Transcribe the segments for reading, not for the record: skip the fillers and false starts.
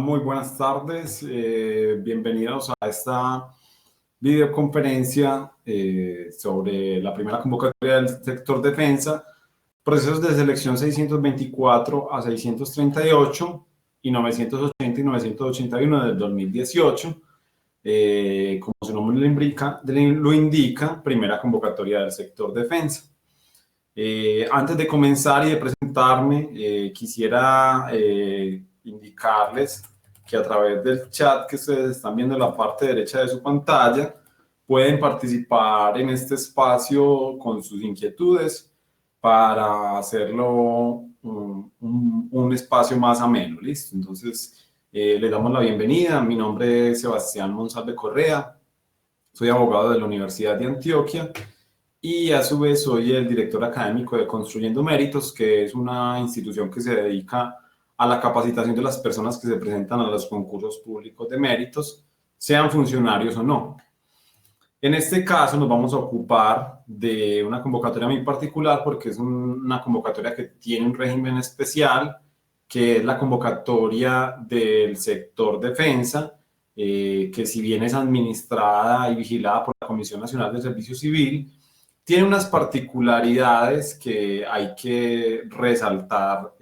Muy buenas tardes, bienvenidos a esta videoconferencia sobre la primera convocatoria del sector defensa, procesos de selección 624 a 638 y 980 y 981 del 2018. Como su nombre lo indica, primera convocatoria del sector defensa. Antes de comenzar y de presentarme, quisiera indicarles que a través del chat que ustedes están viendo en la parte derecha de su pantalla, pueden participar en este espacio con sus inquietudes para hacerlo un espacio más ameno, ¿listo? Entonces, le damos la bienvenida. Mi nombre es Sebastián Monsalve Correa, soy abogado de la Universidad de Antioquia y a su vez soy el director académico de Construyendo Méritos, que es una institución que se dedica a la capacitación de las personas que se presentan a los concursos públicos de méritos, sean funcionarios o no. En este caso nos vamos a ocupar de una convocatoria muy particular porque es una convocatoria que tiene un régimen especial, que es la convocatoria del sector defensa, que si bien es administrada y vigilada por la Comisión Nacional del Servicio Civil, tiene unas particularidades que hay que resaltar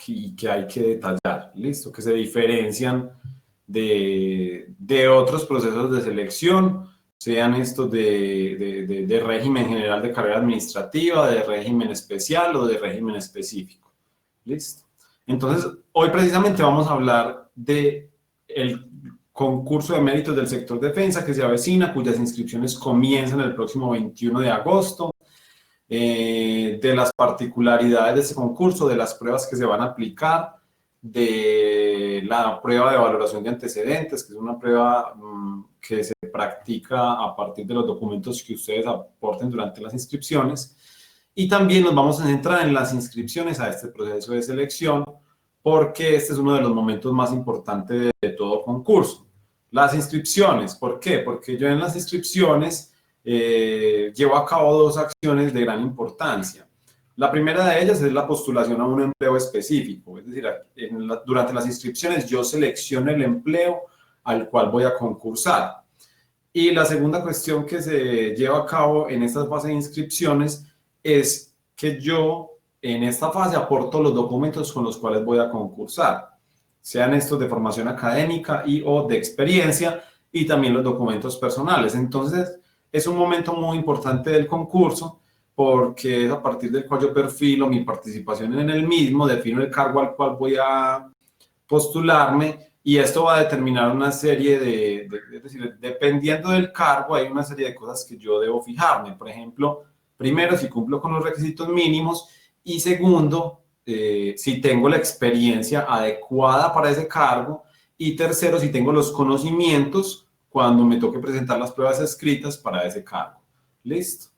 y que hay que detallar, ¿listo? Que se diferencian de otros procesos de selección, sean estos de régimen general de carrera administrativa, de régimen especial o de régimen específico, ¿listo? Entonces, hoy precisamente vamos a hablar de el concurso de méritos del sector defensa que se avecina, cuyas inscripciones comienzan el próximo 21 de agosto, de las particularidades de ese concurso, de las pruebas que se van a aplicar, de la prueba de valoración de antecedentes, que es una prueba que se practica a partir de los documentos que ustedes aporten durante las inscripciones. Y también nos vamos a centrar en las inscripciones a este proceso de selección, porque este es uno de los momentos más importantes de todo concurso. Las inscripciones, ¿por qué? Porque yo en las inscripciones llevo a cabo dos acciones de gran importancia. La primera de ellas es la postulación a un empleo específico, es decir, durante las inscripciones yo selecciono el empleo al cual voy a concursar. Y la segunda cuestión que se lleva a cabo en esta fase de inscripciones es que yo en esta fase aporto los documentos con los cuales voy a concursar, sean estos de formación académica y o de experiencia, y también los documentos personales. Entonces, es un momento muy importante del concurso porque es a partir del cual yo perfilo mi participación en el mismo, defino el cargo al cual voy a postularme, y esto va a determinar una serie es decir, dependiendo del cargo, hay una serie de cosas que yo debo fijarme. Por ejemplo, primero, si cumplo con los requisitos mínimos, y segundo, si tengo la experiencia adecuada para ese cargo, y tercero, si tengo los conocimientos cuando me toque presentar las pruebas escritas para ese cargo. ¿Listo?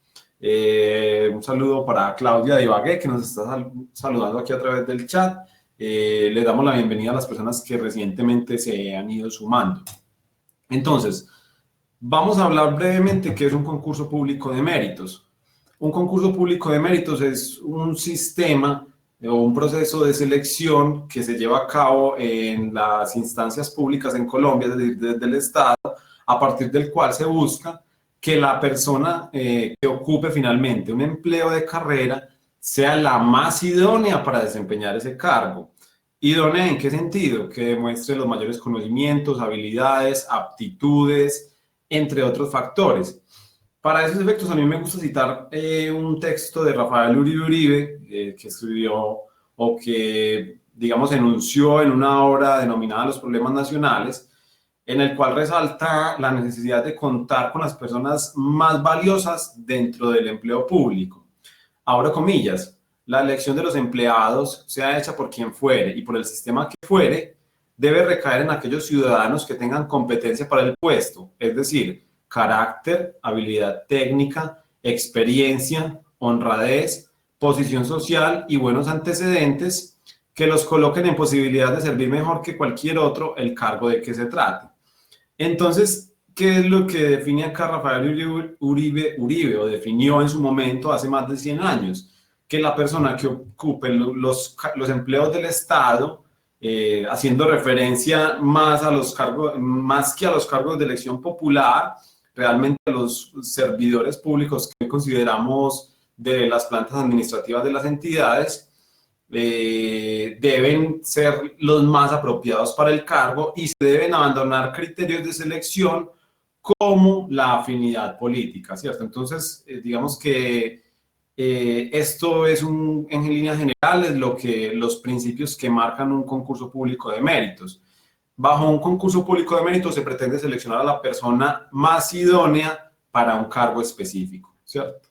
Un saludo para Claudia de Ibagué, que nos está saludando aquí a través del chat. Le damos la bienvenida a las personas que recientemente se han ido sumando. Entonces, vamos a hablar brevemente qué es un concurso público de méritos. Un concurso público de méritos es un sistema o un proceso de selección que se lleva a cabo en las instancias públicas en Colombia, es decir, desde el Estado, a partir del cual se busca que la persona que ocupe finalmente un empleo de carrera sea la más idónea para desempeñar ese cargo. ¿Idónea en qué sentido? Que demuestre los mayores conocimientos, habilidades, aptitudes, entre otros factores. Para esos efectos, a mí me gusta citar un texto de Rafael Uribe Uribe, que escribió o que, digamos, enunció en una obra denominada Los Problemas Nacionales, en el cual resalta la necesidad de contar con las personas más valiosas dentro del empleo público. Abro comillas, la elección de los empleados, sea hecha por quien fuere y por el sistema que fuere, debe recaer en aquellos ciudadanos que tengan competencia para el puesto, es decir, carácter, habilidad técnica, experiencia, honradez, posición social y buenos antecedentes que los coloquen en posibilidad de servir mejor que cualquier otro el cargo de que se trate. Entonces, ¿qué es lo que define acá Rafael Uribe o definió en su momento hace más de 100 años? que la persona que ocupe los empleos del Estado, haciendo referencia más a los cargos, más que a los cargos de elección popular, realmente a los servidores públicos que consideramos de las plantas administrativas de las entidades, deben ser los más apropiados para el cargo y se deben abandonar criterios de selección como la afinidad política, ¿cierto? Entonces, digamos que esto es en líneas generales los principios que marcan un concurso público de méritos. Bajo un concurso público de méritos se pretende seleccionar a la persona más idónea para un cargo específico, ¿cierto?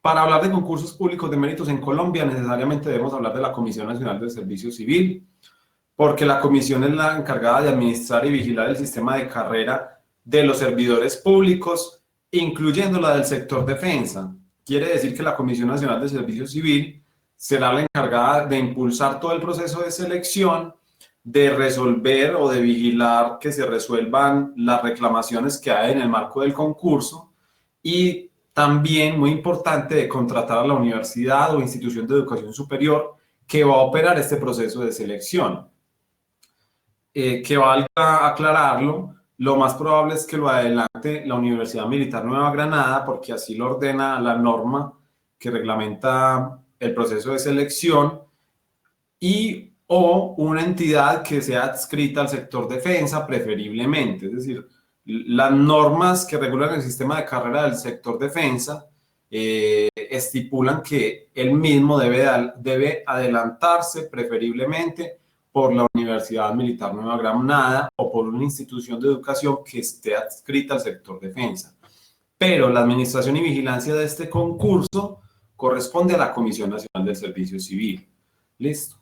Para hablar de concursos públicos de méritos en Colombia, necesariamente debemos hablar de la Comisión Nacional del Servicio Civil, porque la comisión es la encargada de administrar y vigilar el sistema de carrera de los servidores públicos, incluyendo la del sector defensa. Quiere decir que la Comisión Nacional del Servicio Civil será la encargada de impulsar todo el proceso de selección, de resolver o de vigilar que se resuelvan las reclamaciones que hay en el marco del concurso y también, muy importante, de contratar a la universidad o institución de educación superior que va a operar este proceso de selección. Que valga aclararlo, lo más probable es que lo adelante la Universidad Militar Nueva Granada, porque así lo ordena la norma que reglamenta el proceso de selección, y o una entidad que sea adscrita al sector defensa, preferiblemente. Es decir, las normas que regulan el sistema de carrera del sector defensa estipulan que el mismo debe adelantarse preferiblemente por la Universidad Militar Nueva Granada o por una institución de educación que esté adscrita al sector defensa. Pero la administración y vigilancia de este concurso corresponde a la Comisión Nacional del Servicio Civil. ¿Listo?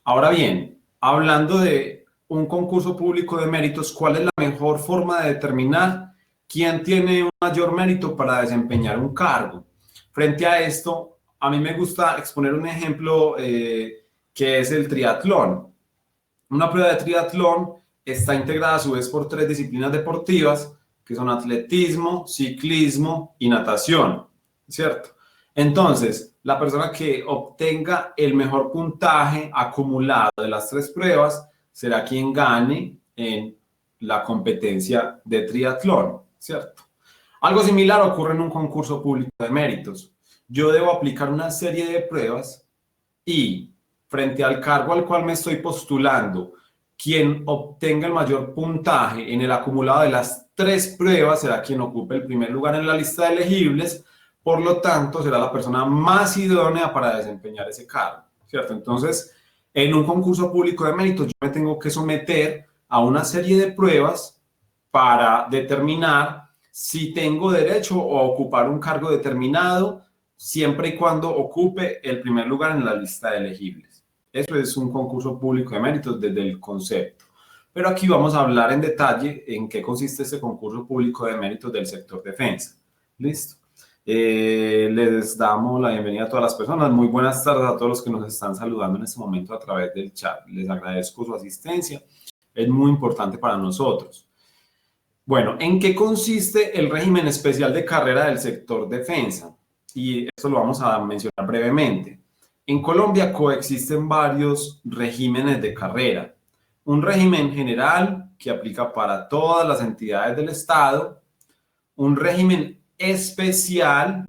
Ahora bien, hablando de un concurso público de méritos, ¿cuál es la mejor forma de determinar quién tiene un mayor mérito para desempeñar un cargo? Frente a esto, a mí me gusta exponer un ejemplo que es el triatlón. Una prueba de triatlón está integrada a su vez por 3 disciplinas deportivas, que son atletismo, ciclismo y natación, ¿cierto? Entonces, la persona que obtenga el mejor puntaje acumulado de las 3 pruebas será quien gane en la competencia de triatlón, ¿cierto? Algo similar ocurre en un concurso público de méritos. Yo debo aplicar una serie de pruebas y, frente al cargo al cual me estoy postulando, quien obtenga el mayor puntaje en el acumulado de las 3 pruebas será quien ocupe el primer lugar en la lista de elegibles. Por lo tanto, será la persona más idónea para desempeñar ese cargo, ¿cierto? Entonces, en un concurso público de méritos, yo me tengo que someter a una serie de pruebas para determinar si tengo derecho a ocupar un cargo determinado, siempre y cuando ocupe el primer lugar en la lista de elegibles. Eso es un concurso público de méritos desde el concepto. Pero aquí vamos a hablar en detalle en qué consiste este concurso público de méritos del sector defensa. ¿Listo? Les damos la bienvenida a todas las personas. Muy buenas tardes a todos los que nos están saludando en este momento a través del chat. Les agradezco su asistencia. Es muy importante para nosotros. Bueno, ¿en qué consiste el régimen especial de carrera del sector defensa? Y esto lo vamos a mencionar brevemente. En Colombia coexisten varios regímenes de carrera. Un régimen general que aplica para todas las entidades del Estado. Un régimen especial,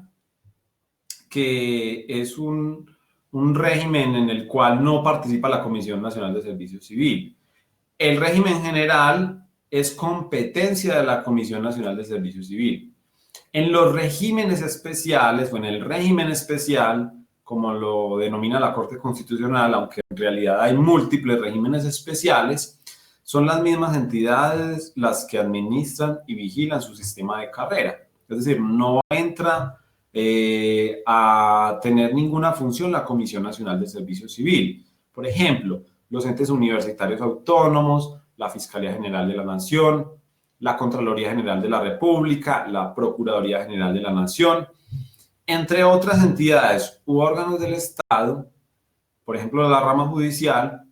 que es un régimen en el cual no participa la Comisión Nacional de Servicio Civil. El régimen general es competencia de la Comisión Nacional de Servicio Civil. En los regímenes especiales, o en el régimen especial, como lo denomina la Corte Constitucional, aunque en realidad hay múltiples regímenes especiales, son las mismas entidades las que administran y vigilan su sistema de carrera. Es decir, no entra a tener ninguna función la Comisión Nacional de Servicio Civil. Por ejemplo, los entes universitarios autónomos, la Fiscalía General de la Nación, la Contraloría General de la República, la Procuraduría General de la Nación, entre otras entidades u órganos del Estado, por ejemplo, la rama judicial,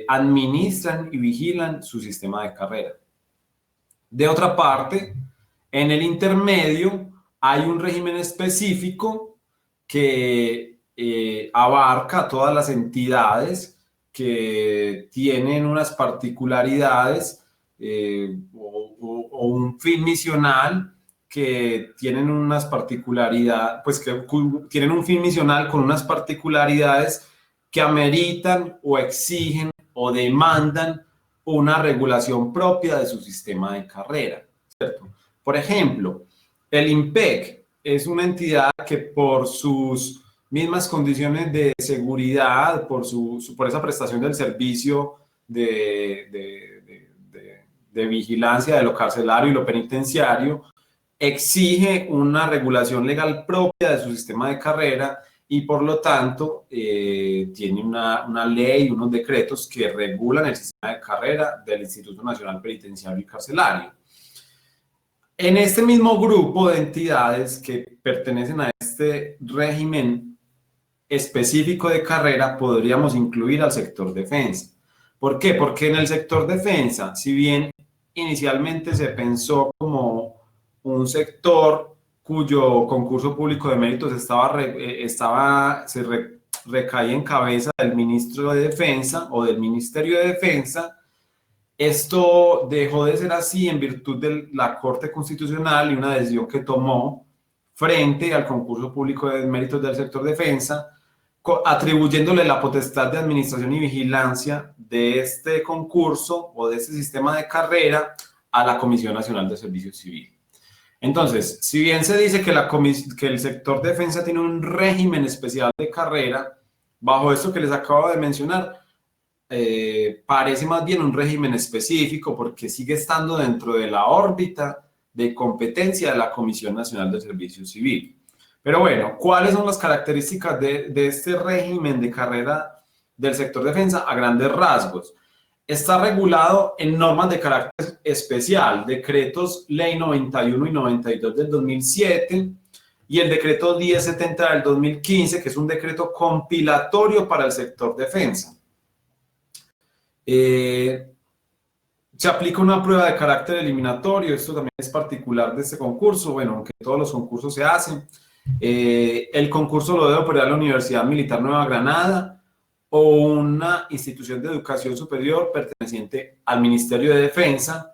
administran y vigilan su sistema de carrera. De otra parte, en el intermedio hay un régimen específico que abarca todas las entidades que tienen unas particularidades o un fin misional, que tienen unas particularidades, pues que tienen un fin misional con unas particularidades que ameritan o exigen o demandan una regulación propia de su sistema de carrera, ¿cierto? Por ejemplo, el IMPEC es una entidad que por sus mismas condiciones de seguridad, por esa prestación del servicio de vigilancia de lo carcelario y lo penitenciario, exige una regulación legal propia de su sistema de carrera y por lo tanto tiene una ley, unos decretos que regulan el sistema de carrera del Instituto Nacional Penitenciario y Carcelario. En este mismo grupo de entidades que pertenecen a este régimen específico de carrera podríamos incluir al sector defensa. ¿Por qué? Porque en el sector defensa, si bien inicialmente se pensó como un sector cuyo concurso público de méritos recaía en cabeza del ministro de Defensa o del Ministerio de Defensa, esto dejó de ser así en virtud de la Corte Constitucional y una decisión que tomó frente al concurso público de méritos del sector defensa, atribuyéndole la potestad de administración y vigilancia de este concurso o de este sistema de carrera a la Comisión Nacional de Servicio Civil. Entonces, si bien se dice que el sector defensa tiene un régimen especial de carrera, bajo esto que les acabo de mencionar, parece más bien un régimen específico porque sigue estando dentro de la órbita de competencia de la Comisión Nacional de Servicio Civil. Pero bueno, ¿cuáles son las características de este régimen de carrera del sector defensa a grandes rasgos? Está regulado en normas de carácter especial, decretos Ley 91 y 92 del 2007 y el decreto 1070 del 2015, que es un decreto compilatorio para el sector defensa. Se aplica una prueba de carácter eliminatorio, esto también es particular de este concurso, bueno, aunque todos los concursos se hacen. El concurso lo debe operar la Universidad Militar Nueva Granada o una institución de educación superior perteneciente al Ministerio de Defensa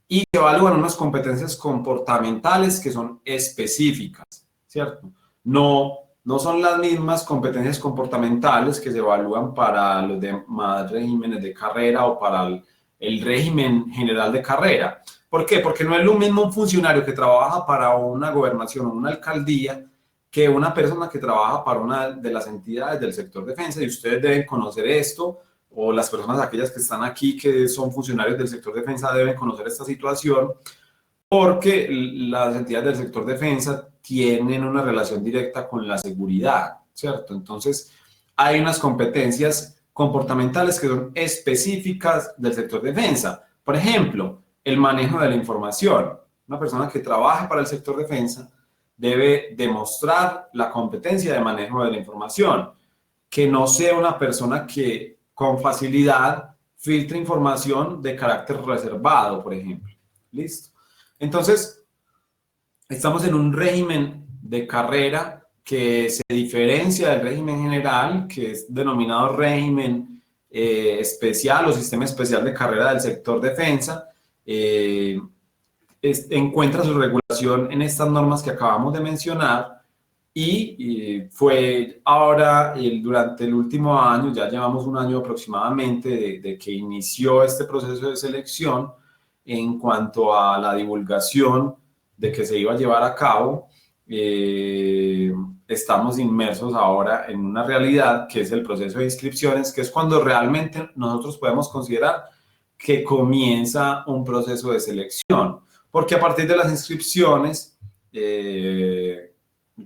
y que evalúan unas competencias comportamentales que son específicas, ¿cierto? No son las mismas competencias comportamentales que se evalúan para los demás regímenes de carrera o para el régimen general de carrera. ¿Por qué? Porque no es lo mismo un funcionario que trabaja para una gobernación o una alcaldía que una persona que trabaja para una de las entidades del sector defensa, y ustedes deben conocer esto, o las personas aquellas que están aquí que son funcionarios del sector defensa deben conocer esta situación, porque las entidades del sector defensa tienen una relación directa con la seguridad, ¿cierto? Entonces, hay unas competencias comportamentales que son específicas del sector defensa. Por ejemplo, el manejo de la información. Una persona que trabaja para el sector defensa debe demostrar la competencia de manejo de la información, que no sea una persona que con facilidad filtre información de carácter reservado, por ejemplo. ¿Listo? Entonces, estamos en un régimen de carrera que se diferencia del régimen general, que es denominado régimen especial o sistema especial de carrera del sector defensa. Encuentra su regulación en estas normas que acabamos de mencionar y fue ahora, durante el último año, ya llevamos un año aproximadamente de que inició este proceso de selección en cuanto a la divulgación de que se iba a llevar a cabo. Estamos inmersos ahora en una realidad que es el proceso de inscripciones, que es cuando realmente nosotros podemos considerar que comienza un proceso de selección, porque a partir de las inscripciones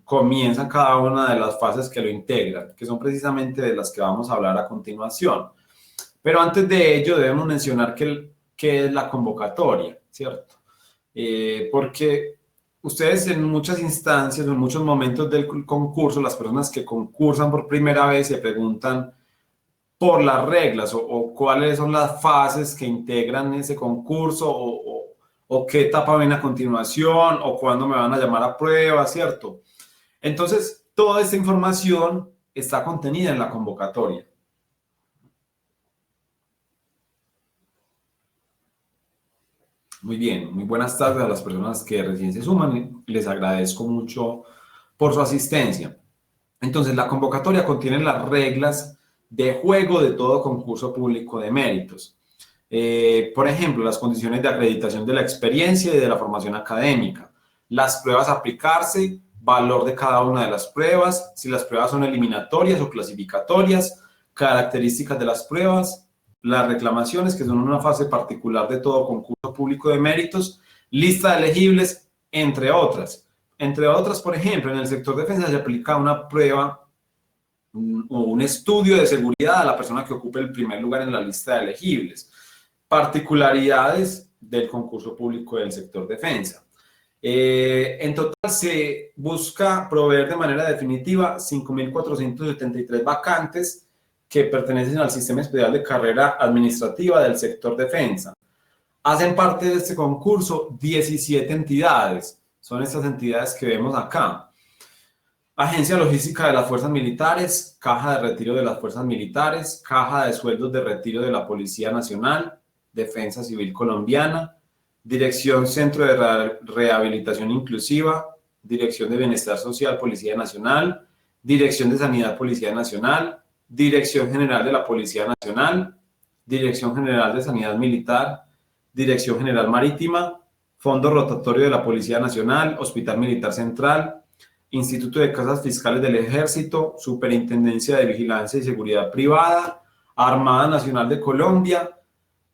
comienzan cada una de las fases que lo integran, que son precisamente de las que vamos a hablar a continuación. Pero antes de ello debemos mencionar qué es la convocatoria, ¿cierto? Porque ustedes en muchas instancias, en muchos momentos del concurso, las personas que concursan por primera vez se preguntan por las reglas o cuáles son las fases que integran ese concurso o qué etapa viene a continuación o cuándo me van a llamar a prueba, ¿cierto? Entonces, Toda esta información está contenida en la convocatoria. Muy bien, muy buenas tardes a las personas que recién se suman. Les agradezco mucho por su asistencia. Entonces, la convocatoria contiene las reglas de juego de todo concurso público de méritos. Por ejemplo, las condiciones de acreditación de la experiencia y de la formación académica, las pruebas a aplicarse, valor de cada una de las pruebas, si las pruebas son eliminatorias o clasificatorias, características de las pruebas, las reclamaciones, que son una fase particular de todo concurso público de méritos, lista de elegibles, entre otras. Entre otras, por ejemplo, en el sector defensa se aplica una prueba o un estudio de seguridad a la persona que ocupe el primer lugar en la lista de elegibles. Particularidades del concurso público del sector defensa. En total se busca proveer de manera definitiva 5.473 vacantes que pertenecen al Sistema Especial de Carrera Administrativa del sector defensa. Hacen parte de este concurso 17 entidades. Son estas entidades que vemos acá. Agencia Logística de las Fuerzas Militares, Caja de Retiro de las Fuerzas Militares, Caja de Sueldos de Retiro de la Policía Nacional, Defensa Civil Colombiana, Dirección Centro de Rehabilitación Inclusiva, Dirección de Bienestar Social Policía Nacional, Dirección de Sanidad Policía Nacional, Dirección General de la Policía Nacional, Dirección General de Sanidad Militar, Dirección General Marítima, Fondo Rotatorio de la Policía Nacional, Hospital Militar Central, Instituto de Casas Fiscales del Ejército, Superintendencia de Vigilancia y Seguridad Privada, Armada Nacional de Colombia,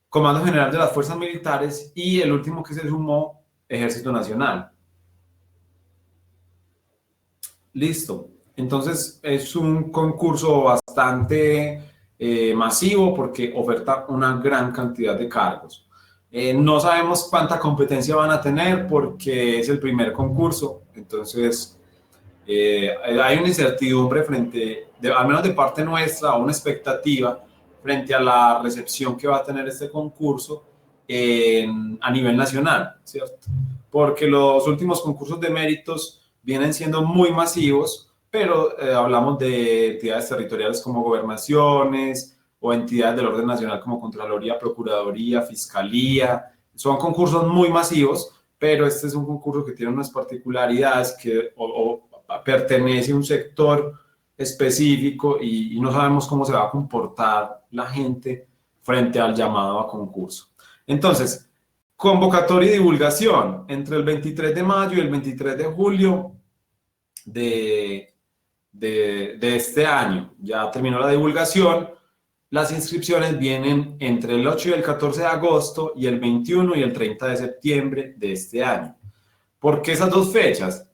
Comando General de las Fuerzas Militares y el último que se sumó, Ejército Nacional. Listo. Entonces es un concurso bastante masivo porque oferta una gran cantidad de cargos. No sabemos cuánta competencia van a tener porque es el primer concurso, entonces hay una incertidumbre al menos de parte nuestra, o una expectativa frente a la recepción que va a tener este concurso a nivel nacional, ¿cierto? Porque los últimos concursos de méritos vienen siendo muy masivos, pero hablamos de entidades territoriales como gobernaciones o entidades del orden nacional como Contraloría, Procuraduría, Fiscalía. Son concursos muy masivos, pero este es un concurso que tiene unas particularidades que pertenece a un sector específico y no sabemos cómo se va a comportar la gente frente al llamado a concurso. Entonces, convocatoria y divulgación entre el 23 de mayo y el 23 de julio de este año. Ya terminó la divulgación. Las inscripciones vienen entre el 8 y el 14 de agosto y el 21 y el 30 de septiembre de este año. ¿Por qué esas dos fechas?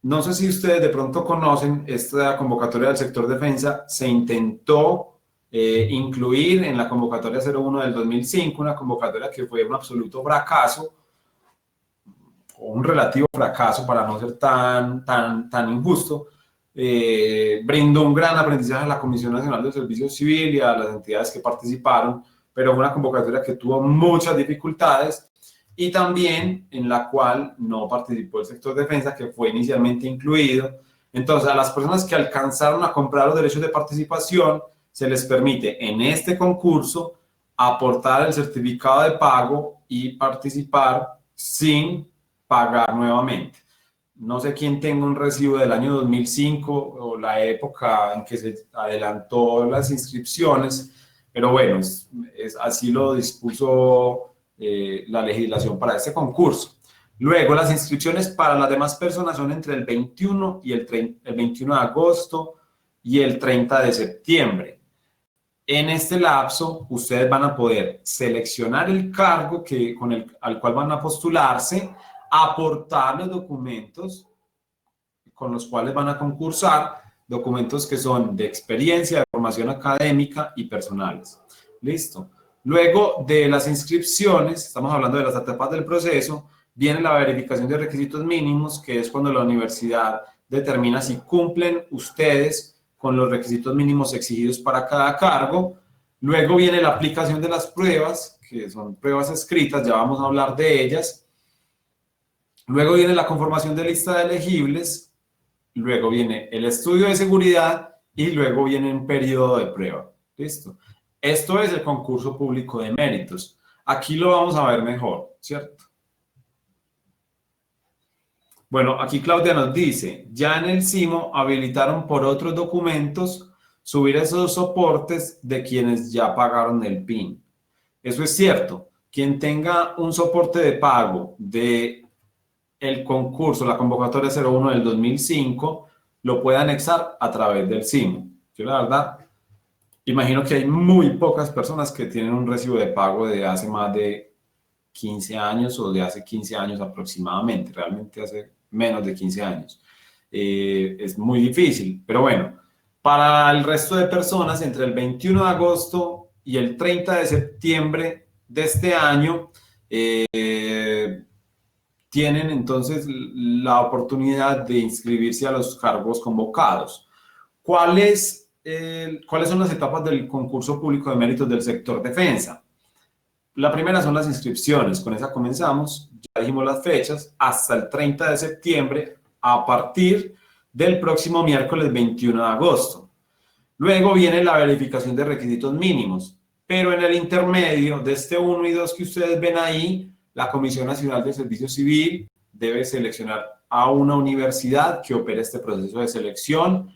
No sé si ustedes de pronto conocen esta convocatoria del sector defensa. Se intentó incluir en la convocatoria 01 del 2005, una convocatoria que fue un absoluto fracaso, o un relativo fracaso para no ser tan injusto. Brindó un gran aprendizaje a la Comisión Nacional del Servicio Civil y a las entidades que participaron, pero fue una convocatoria que tuvo muchas dificultades y también en la cual no participó el sector defensa, que fue inicialmente incluido. Entonces, a las personas que alcanzaron a comprar los derechos de participación, se les permite en este concurso aportar el certificado de pago y participar sin pagar nuevamente. No sé quién tenga un recibo del año 2005 o la época en que se adelantó las inscripciones, pero bueno, así lo dispuso la legislación para este concurso. Luego, las inscripciones para las demás personas son entre el 21 y el 21 de agosto y el 30 de septiembre. En este lapso, ustedes van a poder seleccionar el cargo al cual van a postularse, aportar los documentos con los cuales van a concursar, documentos que son de experiencia, de formación académica y personales. Listo. Luego de las inscripciones, estamos hablando de las etapas del proceso, viene la verificación de requisitos mínimos, que es cuando la universidad determina si cumplen ustedes con los requisitos mínimos exigidos para cada cargo. Luego viene la aplicación de las pruebas, que son pruebas escritas, ya vamos a hablar de ellas. Luego viene la conformación de lista de elegibles, luego viene el estudio de seguridad y luego viene un periodo de prueba. ¿Listo? Esto es el concurso público de méritos. Aquí lo vamos a ver mejor, ¿cierto? Bueno, aquí Claudia nos dice, ya en el CIMO habilitaron por otros documentos subir esos soportes de quienes ya pagaron el PIN. Eso es cierto. Quien tenga un soporte de pago de el concurso, la convocatoria 01 del 2005, lo puede anexar a través del CIMO. Yo la verdad, imagino que hay muy pocas personas que tienen un recibo de pago de hace más de 15 años o de hace 15 años aproximadamente, realmente hace menos de 15 años. Es muy difícil, pero bueno, para el resto de personas, entre el 21 de agosto y el 30 de septiembre de este año, tienen entonces la oportunidad de inscribirse a los cargos convocados. ¿Cuáles son las etapas del concurso público de méritos del sector defensa? La primera son las inscripciones, con esa comenzamos, ya dijimos las fechas, hasta el 30 de septiembre a partir del próximo miércoles 21 de agosto. Luego viene la verificación de requisitos mínimos, pero en el intermedio de este 1 y 2 que ustedes ven ahí, la Comisión Nacional de Servicio Civil debe seleccionar a una universidad que opere este proceso de selección,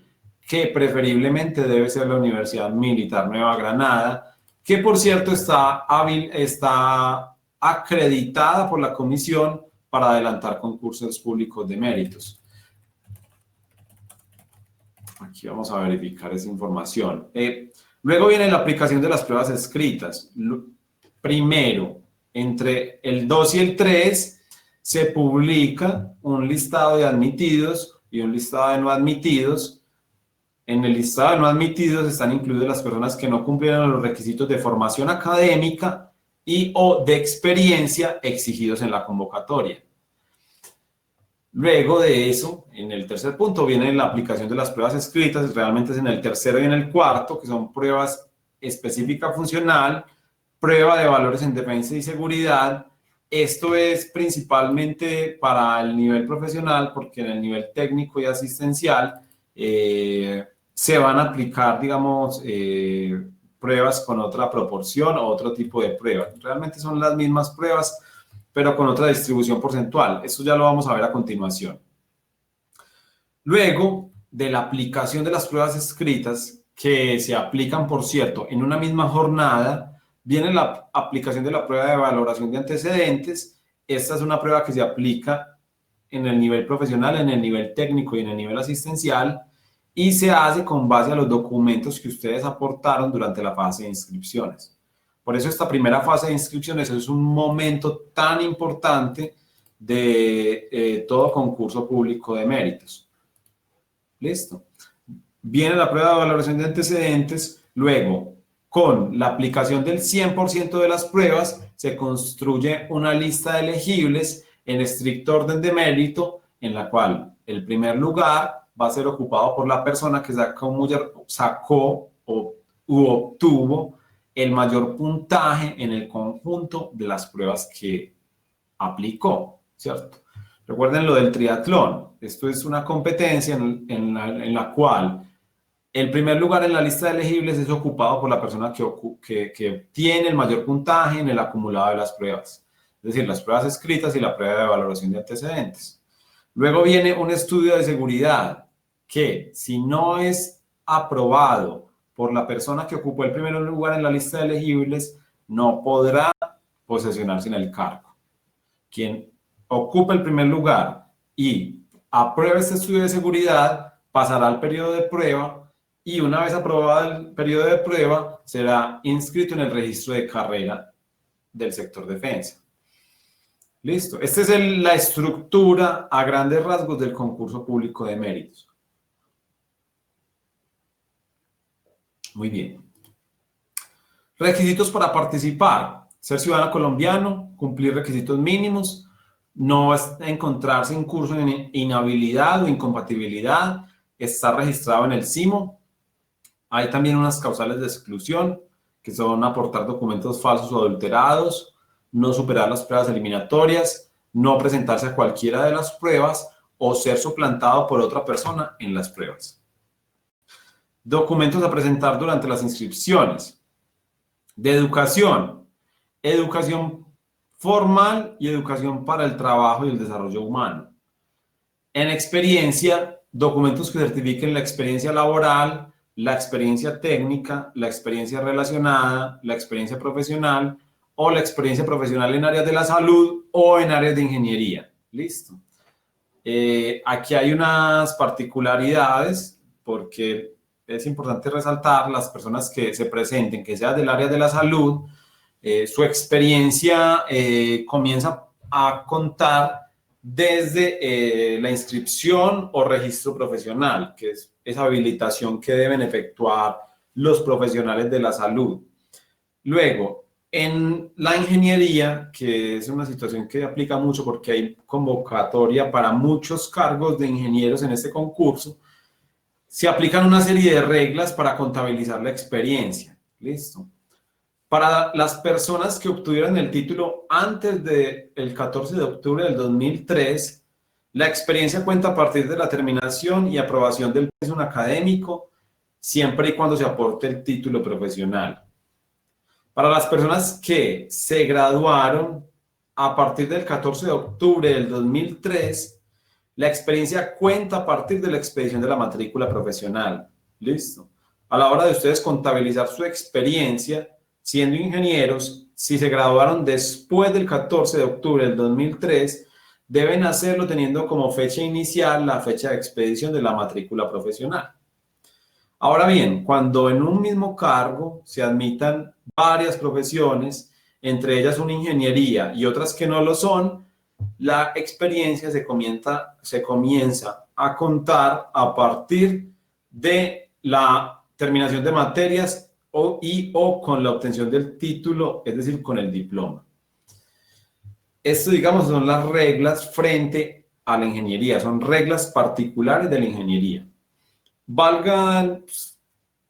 que preferiblemente debe ser la Universidad Militar Nueva Granada, que por cierto está acreditada por la Comisión para adelantar concursos públicos de méritos. Aquí vamos a verificar esa información. Luego viene la aplicación de las pruebas escritas. Primero, entre el 2 y el 3 se publica un listado de admitidos y un listado de no admitidos. En el listado de no admitidos están incluidas las personas que no cumplieron los requisitos de formación académica y o de experiencia exigidos en la convocatoria. Luego de eso, en el tercer punto, viene la aplicación de las pruebas escritas, realmente es en el tercero y en el cuarto, que son pruebas específica funcional, prueba de valores en defensa y seguridad. Esto es principalmente para el nivel profesional, porque en el nivel técnico y asistencial se van a aplicar, digamos, pruebas con otra proporción o otro tipo de pruebas. Realmente son las mismas pruebas, pero con otra distribución porcentual. Eso ya lo vamos a ver a continuación. Luego de la aplicación de las pruebas escritas, que se aplican, por cierto, en una misma jornada, viene la aplicación de la prueba de valoración de antecedentes. Esta es una prueba que se aplica en el nivel profesional, en el nivel técnico y en el nivel asistencial, y se hace con base a los documentos que ustedes aportaron durante la fase de inscripciones. Por eso esta primera fase de inscripciones es un momento tan importante de todo concurso público de méritos. ¿Listo? Viene la prueba de valoración de antecedentes, luego con la aplicación del 100% de las pruebas se construye una lista de elegibles en estricto orden de mérito, en la cual el primer lugar va a ser ocupado por la persona que sacó u obtuvo el mayor puntaje en el conjunto de las pruebas que aplicó, ¿cierto? Recuerden lo del triatlón. Esto es una competencia en la cual el primer lugar en la lista de elegibles es ocupado por la persona que tiene el mayor puntaje en el acumulado de las pruebas. Es decir, las pruebas escritas y la prueba de valoración de antecedentes. Luego viene un estudio de seguridad que, si no es aprobado por la persona que ocupó el primer lugar en la lista de elegibles, no podrá posesionarse en el cargo. Quien ocupe el primer lugar y apruebe este estudio de seguridad pasará al periodo de prueba y una vez aprobado el periodo de prueba será inscrito en el registro de carrera del sector defensa. Listo. Esta es la estructura a grandes rasgos del concurso público de méritos. Muy bien. Requisitos para participar. Ser ciudadano colombiano, cumplir requisitos mínimos, no encontrarse en curso de inhabilidad o incompatibilidad, estar registrado en el CIMO. Hay también unas causales de exclusión, que son aportar documentos falsos o adulterados, no superar las pruebas eliminatorias, no presentarse a cualquiera de las pruebas o ser suplantado por otra persona en las pruebas. Documentos a presentar durante las inscripciones. De educación. Educación formal y educación para el trabajo y el desarrollo humano. En experiencia, documentos que certifiquen la experiencia laboral, la experiencia técnica, la experiencia relacionada, la experiencia profesional o la experiencia profesional en áreas de la salud o en áreas de ingeniería. Listo. Aquí hay unas particularidades porque es importante resaltar las personas que se presenten, que sean del área de la salud, su experiencia comienza a contar desde la inscripción o registro profesional, que es esa habilitación que deben efectuar los profesionales de la salud. Luego, en la ingeniería, que es una situación que aplica mucho porque hay convocatoria para muchos cargos de ingenieros en este concurso, se aplican una serie de reglas para contabilizar la experiencia. ¿Listo? Para las personas que obtuvieron el título antes del 14 de octubre del 2003, la experiencia cuenta a partir de la terminación y aprobación del pensum académico, siempre y cuando se aporte el título profesional. Para las personas que se graduaron a partir del 14 de octubre del 2003, la experiencia cuenta a partir de la expedición de la matrícula profesional. ¿Listo? A la hora de ustedes contabilizar su experiencia, siendo ingenieros, si se graduaron después del 14 de octubre del 2003, deben hacerlo teniendo como fecha inicial la fecha de expedición de la matrícula profesional. Ahora bien, cuando en un mismo cargo se admitan varias profesiones, entre ellas una ingeniería y otras que no lo son, la experiencia se comienza a contar a partir de la terminación de materias o con la obtención del título, es decir, con el diploma. Esto, digamos, son las reglas frente a la ingeniería, son reglas particulares de la ingeniería. Valga,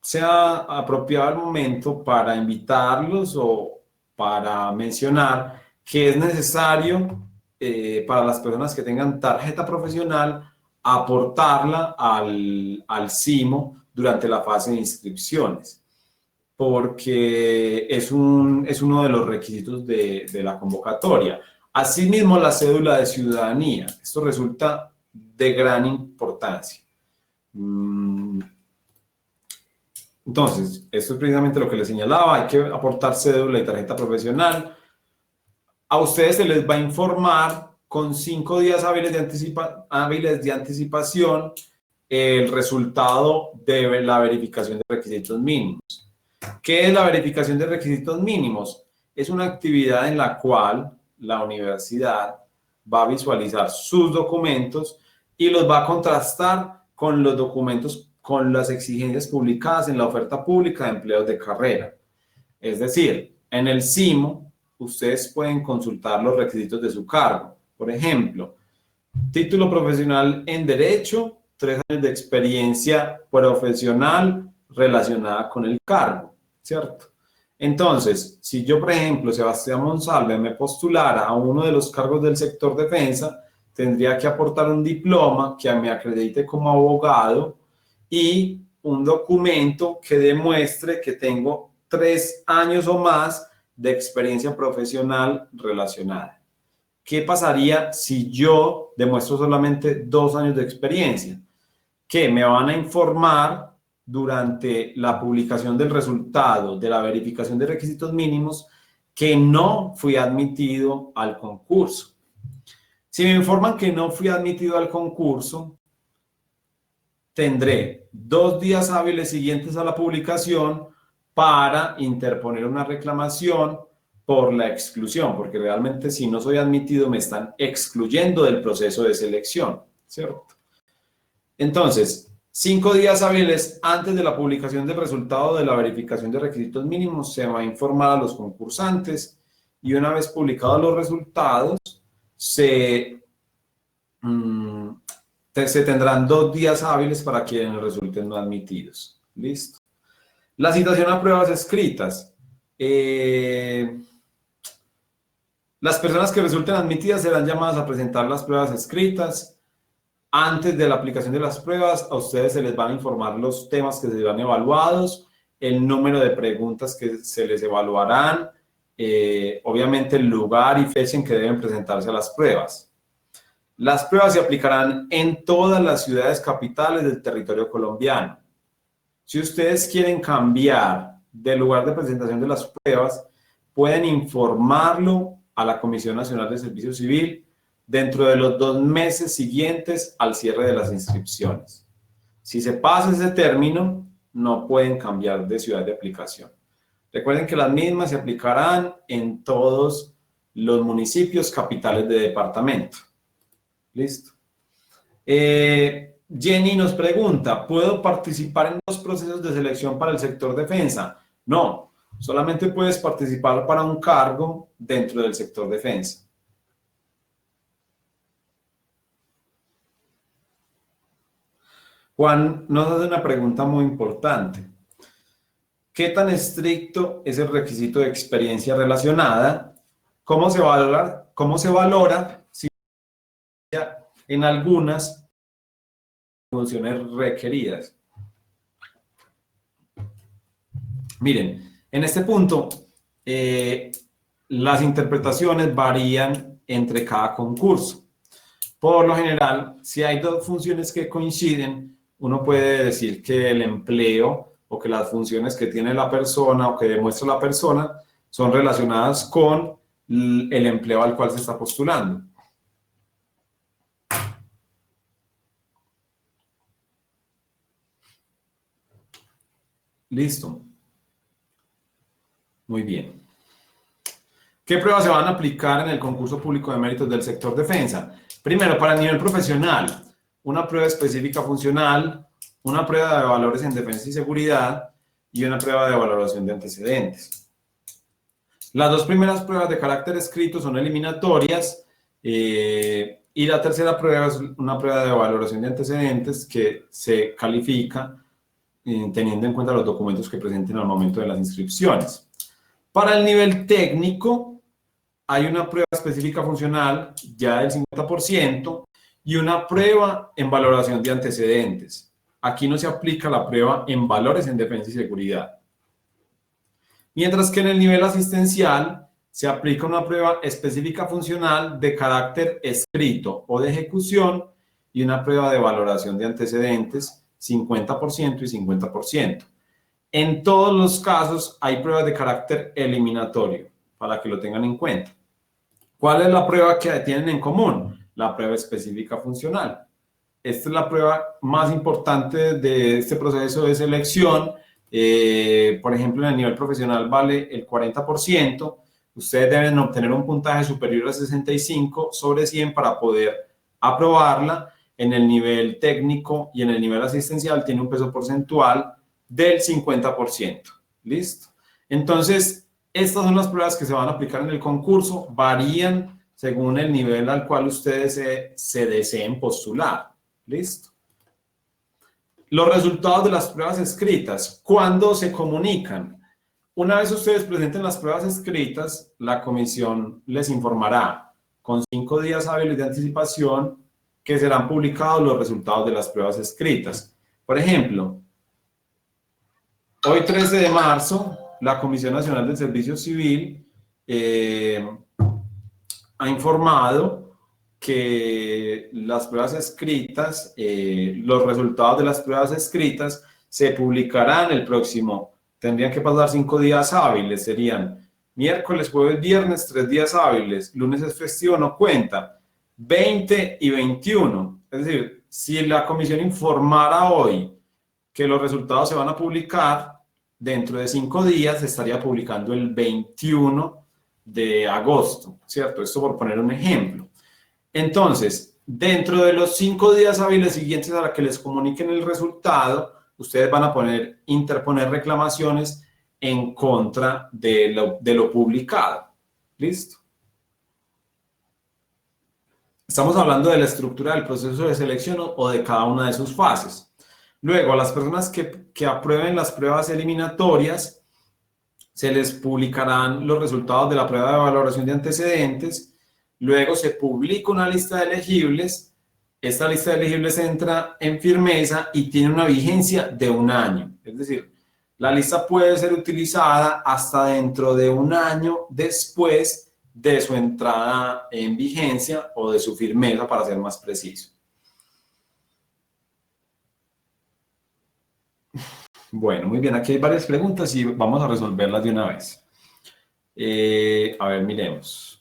sea apropiado el momento para invitarlos o para mencionar que es necesario para las personas que tengan tarjeta profesional aportarla al CIMO durante la fase de inscripciones, porque es uno de los requisitos de la convocatoria. Asimismo, la cédula de ciudadanía. Esto resulta de gran importancia. Entonces, esto es precisamente lo que les señalaba. Hay que aportar cédula y tarjeta profesional. A ustedes se les va a informar con 5 días hábiles de anticipación el resultado de la verificación de requisitos mínimos. ¿Qué es la verificación de requisitos mínimos? Es una actividad en la cual la universidad va a visualizar sus documentos y los va a contrastar con los documentos, con las exigencias publicadas en la oferta pública de empleos de carrera. Es decir, en el CIMO, ustedes pueden consultar los requisitos de su cargo. Por ejemplo, título profesional en Derecho, 3 años de experiencia profesional relacionada con el cargo, ¿cierto? Entonces, si yo, por ejemplo, Sebastián Monsalve, me postulara a uno de los cargos del sector defensa, tendría que aportar un diploma que me acredite como abogado y un documento que demuestre que tengo 3 años o más de experiencia profesional relacionada. ¿Qué pasaría si yo demuestro solamente 2 años de experiencia? Que me van a informar durante la publicación del resultado de la verificación de requisitos mínimos que no fui admitido al concurso. Si me informan que no fui admitido al concurso, tendré 2 días hábiles siguientes a la publicación para interponer una reclamación por la exclusión, porque realmente si no soy admitido me están excluyendo del proceso de selección, ¿cierto? Entonces, 5 días hábiles antes de la publicación del resultado de la verificación de requisitos mínimos se va a informar a los concursantes y una vez publicados los resultados se tendrán 2 días hábiles para quienes resulten no admitidos. ¿Listo? La citación a pruebas escritas. Las personas que resulten admitidas serán llamadas a presentar las pruebas escritas. Antes de la aplicación de las pruebas, a ustedes se les van a informar los temas que serán evaluados, el número de preguntas que se les evaluarán, obviamente el lugar y fecha en que deben presentarse a las pruebas. Las pruebas se aplicarán en todas las ciudades capitales del territorio colombiano. Si ustedes quieren cambiar de lugar de presentación de las pruebas, pueden informarlo a la Comisión Nacional de Servicio Civil dentro de los 2 meses siguientes al cierre de las inscripciones. Si se pasa ese término, no pueden cambiar de ciudad de aplicación. Recuerden que las mismas se aplicarán en todos los municipios capitales de departamento. Listo. Jenny nos pregunta, ¿puedo participar en los procesos de selección para el sector defensa? No, solamente puedes participar para un cargo dentro del sector defensa. Juan nos hace una pregunta muy importante. ¿Qué tan estricto es el requisito de experiencia relacionada? ¿Cómo se valora si en algunas funciones requeridas? Miren, en este punto, las interpretaciones varían entre cada concurso. Por lo general, si hay 2 funciones que coinciden, uno puede decir que el empleo o que las funciones que tiene la persona o que demuestra la persona son relacionadas con el empleo al cual se está postulando. Listo. Muy bien. ¿Qué pruebas se van a aplicar en el concurso público de méritos del sector defensa? Primero, para el nivel profesional, una prueba específica funcional, una prueba de valores en defensa y seguridad y una prueba de valoración de antecedentes. Las 2 primeras pruebas de carácter escrito son eliminatorias y la tercera prueba es una prueba de valoración de antecedentes que se califica teniendo en cuenta los documentos que presenten al momento de las inscripciones. Para el nivel técnico, hay una prueba específica funcional ya del 50% y una prueba en valoración de antecedentes. Aquí no se aplica la prueba en valores en defensa y seguridad. Mientras que en el nivel asistencial se aplica una prueba específica funcional de carácter escrito o de ejecución y una prueba de valoración de antecedentes 50% y 50%. En todos los casos hay pruebas de carácter eliminatorio, para que lo tengan en cuenta. ¿Cuál es la prueba que tienen en común? La prueba específica funcional. Esta es la prueba más importante de este proceso de selección. Por ejemplo, en el nivel profesional vale el 40%. Ustedes deben obtener un puntaje superior a 65 sobre 100 para poder aprobarla. En el nivel técnico y en el nivel asistencial tiene un peso porcentual del 50%. ¿Listo? Entonces, estas son las pruebas que se van a aplicar en el concurso. Varían según el nivel al cual ustedes se deseen postular. ¿Listo? Los resultados de las pruebas escritas. ¿Cuándo se comunican? Una vez ustedes presenten las pruebas escritas, la comisión les informará con 5 días hábiles de anticipación que serán publicados los resultados de las pruebas escritas. Por ejemplo, hoy 13 de marzo, la Comisión Nacional del Servicio Civil ha informado que las pruebas escritas, los resultados de las pruebas escritas se publicarán el próximo. Tendrían que pasar 5 días hábiles, serían miércoles, jueves, viernes, 3 días hábiles, lunes es festivo, no cuenta. 20 y 21, es decir, si la comisión informara hoy que los resultados se van a publicar, dentro de 5 días se estaría publicando el 21 de agosto, ¿cierto? Esto por poner un ejemplo. Entonces, dentro de los 5 días hábiles siguientes a la que les comuniquen el resultado, ustedes van a interponer reclamaciones en contra de lo publicado. ¿Listo? Estamos hablando de la estructura del proceso de selección o de cada una de sus fases. Luego, a las personas que aprueben las pruebas eliminatorias, se les publicarán los resultados de la prueba de valoración de antecedentes. Luego se publica una lista de elegibles Esta lista de elegibles entra en firmeza y tiene una vigencia de 1 año. Es decir, la lista puede ser utilizada hasta dentro de 1 año después de su entrada en vigencia o de su firmeza, para ser más preciso. Bueno, muy bien, aquí hay varias preguntas y vamos a resolverlas de una vez. A ver, miremos.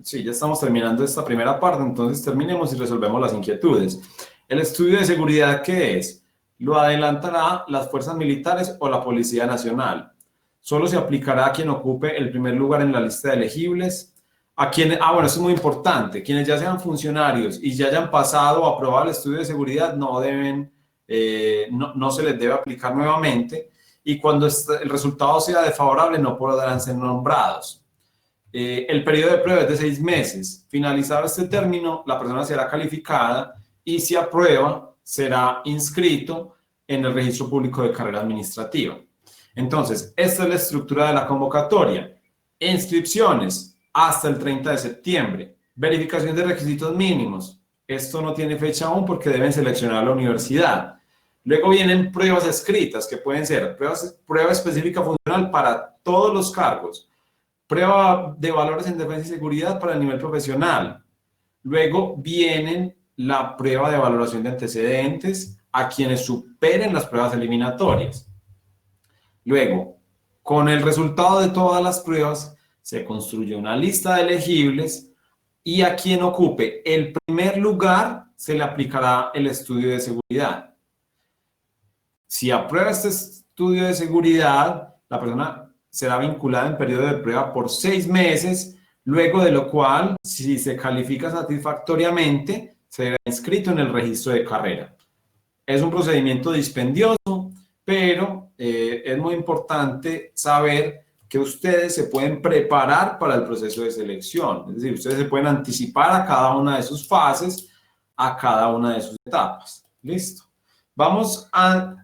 Sí, ya estamos terminando esta primera parte, entonces terminemos y resolvemos las inquietudes. ¿El estudio de seguridad qué es? ¿Lo adelantará las fuerzas militares o la Policía Nacional? ¿Solo se aplicará a quien ocupe el primer lugar en la lista de elegibles? A quienes, bueno, esto es muy importante, quienes ya sean funcionarios y ya hayan pasado o aprobado el estudio de seguridad no deben, no se les debe aplicar nuevamente, y cuando el resultado sea desfavorable no podrán ser nombrados. El periodo de prueba es de 6 meses. Finalizado este término, la persona será calificada y si aprueba, será inscrito en el registro público de carrera administrativa. Entonces, esta es la estructura de la convocatoria. Inscripciones hasta el 30 de septiembre. Verificación de requisitos mínimos. Esto no tiene fecha aún porque deben seleccionar la universidad. Luego vienen pruebas escritas, que pueden ser prueba específica funcional para todos los cargos, prueba de valores en defensa y seguridad para el nivel profesional. Luego vienen la prueba de valoración de antecedentes a quienes superen las pruebas eliminatorias. Luego, con el resultado de todas las pruebas, se construye una lista de elegibles y a quien ocupe el primer lugar se le aplicará el estudio de seguridad. Si aprueba este estudio de seguridad, la persona será vinculada en periodo de prueba por 6 meses, luego de lo cual, si se califica satisfactoriamente, será inscrito en el registro de carrera. Es un procedimiento dispendioso, pero es muy importante saber que ustedes se pueden preparar para el proceso de selección. Es decir, ustedes se pueden anticipar a cada una de sus fases, a cada una de sus etapas. Listo. Vamos a,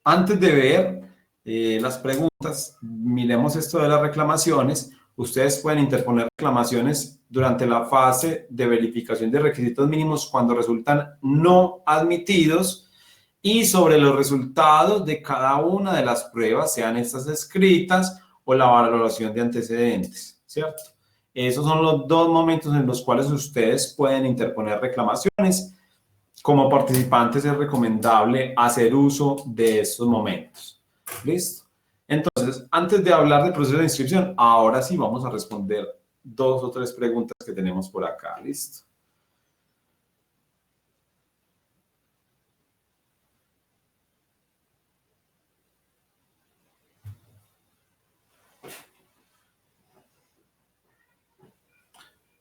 antes de ver las preguntas, miremos esto de las reclamaciones. Ustedes pueden interponer reclamaciones durante la fase de verificación de requisitos mínimos cuando resultan no admitidos y sobre los resultados de cada una de las pruebas, sean estas escritas o la valoración de antecedentes, ¿cierto? Esos son los 2 momentos en los cuales ustedes pueden interponer reclamaciones. Como participantes es recomendable hacer uso de estos momentos. ¿Listo? Entonces, antes de hablar del proceso de inscripción, ahora sí vamos a responder 2 o 3 preguntas que tenemos por acá. ¿Listo?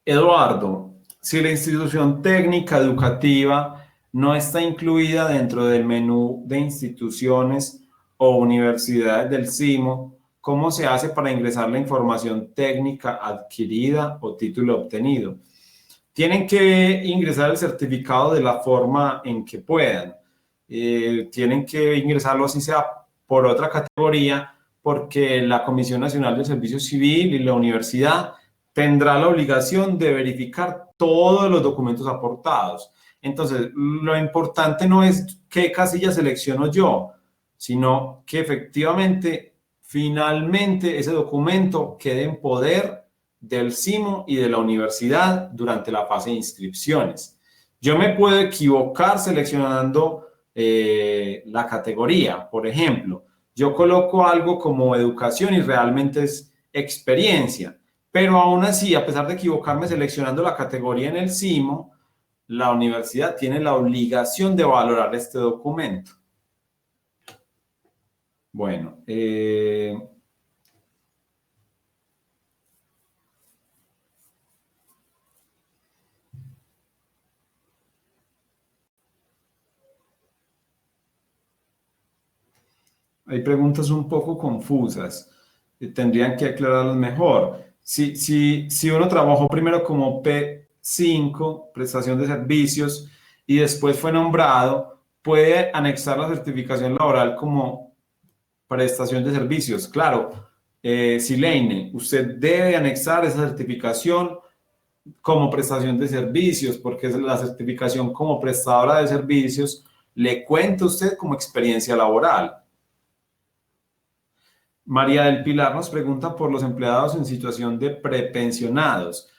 Eduardo, si la institución técnica educativa no está incluida dentro del menú de instituciones o universidades del CIMO, ¿cómo se hace para ingresar la información técnica adquirida o título obtenido? Tienen que ingresar el certificado de la forma en que puedan. Tienen que ingresarlo así sea por otra categoría, porque la Comisión Nacional del Servicio Civil y la universidad tendrá la obligación de verificar todos los documentos aportados. Entonces, lo importante no es qué casilla selecciono yo, sino que efectivamente, finalmente, ese documento quede en poder del CIMO y de la universidad durante la fase de inscripciones. Yo me puedo equivocar seleccionando la categoría. Por ejemplo, yo coloco algo como educación y realmente es experiencia. Pero aún así, a pesar de equivocarme seleccionando la categoría en el CIMO, la universidad tiene la obligación de valorar este documento. Bueno, hay preguntas un poco confusas. Tendrían que aclararlas mejor. Si uno trabajó primero como P5, prestación de servicios, y después fue nombrado, puede anexar la certificación laboral como prestación de servicios. Claro, Silene, usted debe anexar esa certificación como prestación de servicios, porque es la certificación como prestadora de servicios le cuenta a usted como experiencia laboral. María del Pilar nos pregunta por los empleados en situación de prepensionados.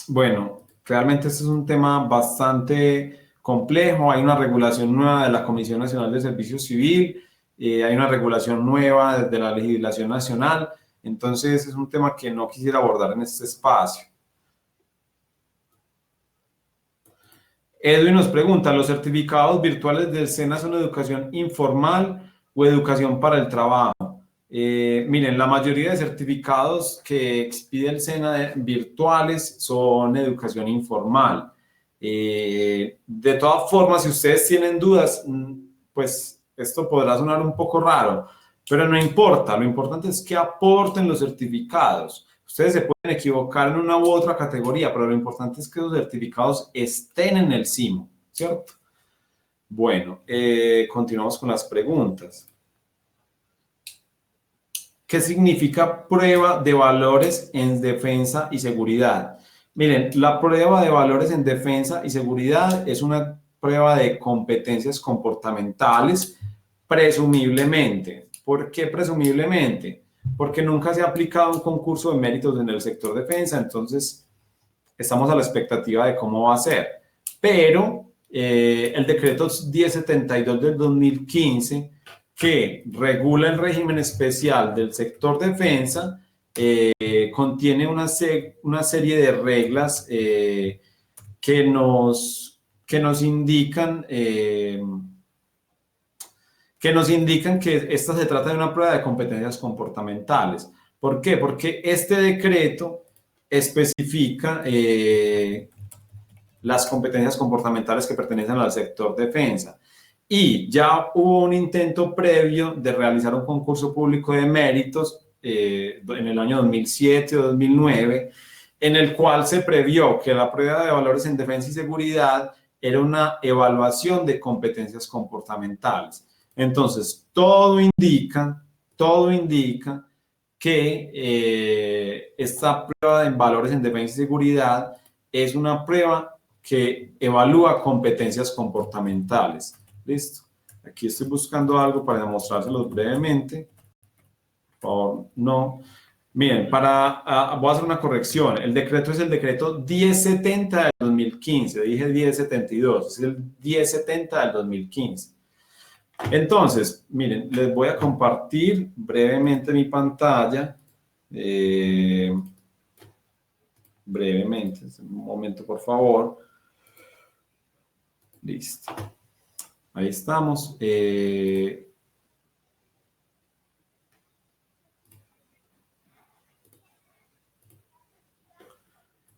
Bueno, realmente este es un tema bastante complejo. Hay una regulación nueva de la Comisión Nacional de Servicio Civil, hay una regulación nueva de la legislación nacional. Entonces es un tema que no quisiera abordar en este espacio. Edwin nos pregunta, ¿los certificados virtuales del SENA son educación informal o educación para el trabajo? Miren, la mayoría de certificados que expide el SENA virtuales son educación informal. De todas formas, si ustedes tienen dudas, pues esto podrá sonar un poco raro, pero no importa. Lo importante es que aporten los certificados. Ustedes se pueden equivocar en una u otra categoría, pero lo importante es que los certificados estén en el CIMO, ¿cierto? Bueno, continuamos con las preguntas. ¿Qué significa prueba de valores en defensa y seguridad? Miren, la prueba de valores en defensa y seguridad es una prueba de competencias comportamentales, presumiblemente. ¿Por qué presumiblemente? Porque nunca se ha aplicado un concurso de méritos en el sector defensa, entonces estamos a la expectativa de cómo va a ser. Pero el decreto 1072 del 2015, que regula el régimen especial del sector defensa, contiene una serie de reglas que nos indican que esta se trata de una prueba de competencias comportamentales. ¿Por qué? Porque este decreto especifica las competencias comportamentales que pertenecen al sector defensa. Y ya hubo un intento previo de realizar un concurso público de méritos en el año 2007 o 2009, en el cual se previó que la prueba de valores en defensa y seguridad era una evaluación de competencias comportamentales. Entonces, todo indica que esta prueba de valores en defensa y seguridad es una prueba que evalúa competencias comportamentales. ¿Listo? Aquí estoy buscando algo para demostrárselos brevemente. Por favor, no. Miren, voy a hacer una corrección. El decreto es el decreto 1070 del 2015. Dije 1072, es el 1070 del 2015. Entonces, miren, les voy a compartir brevemente mi pantalla. Brevemente, un momento, por favor. Listo. Ahí estamos.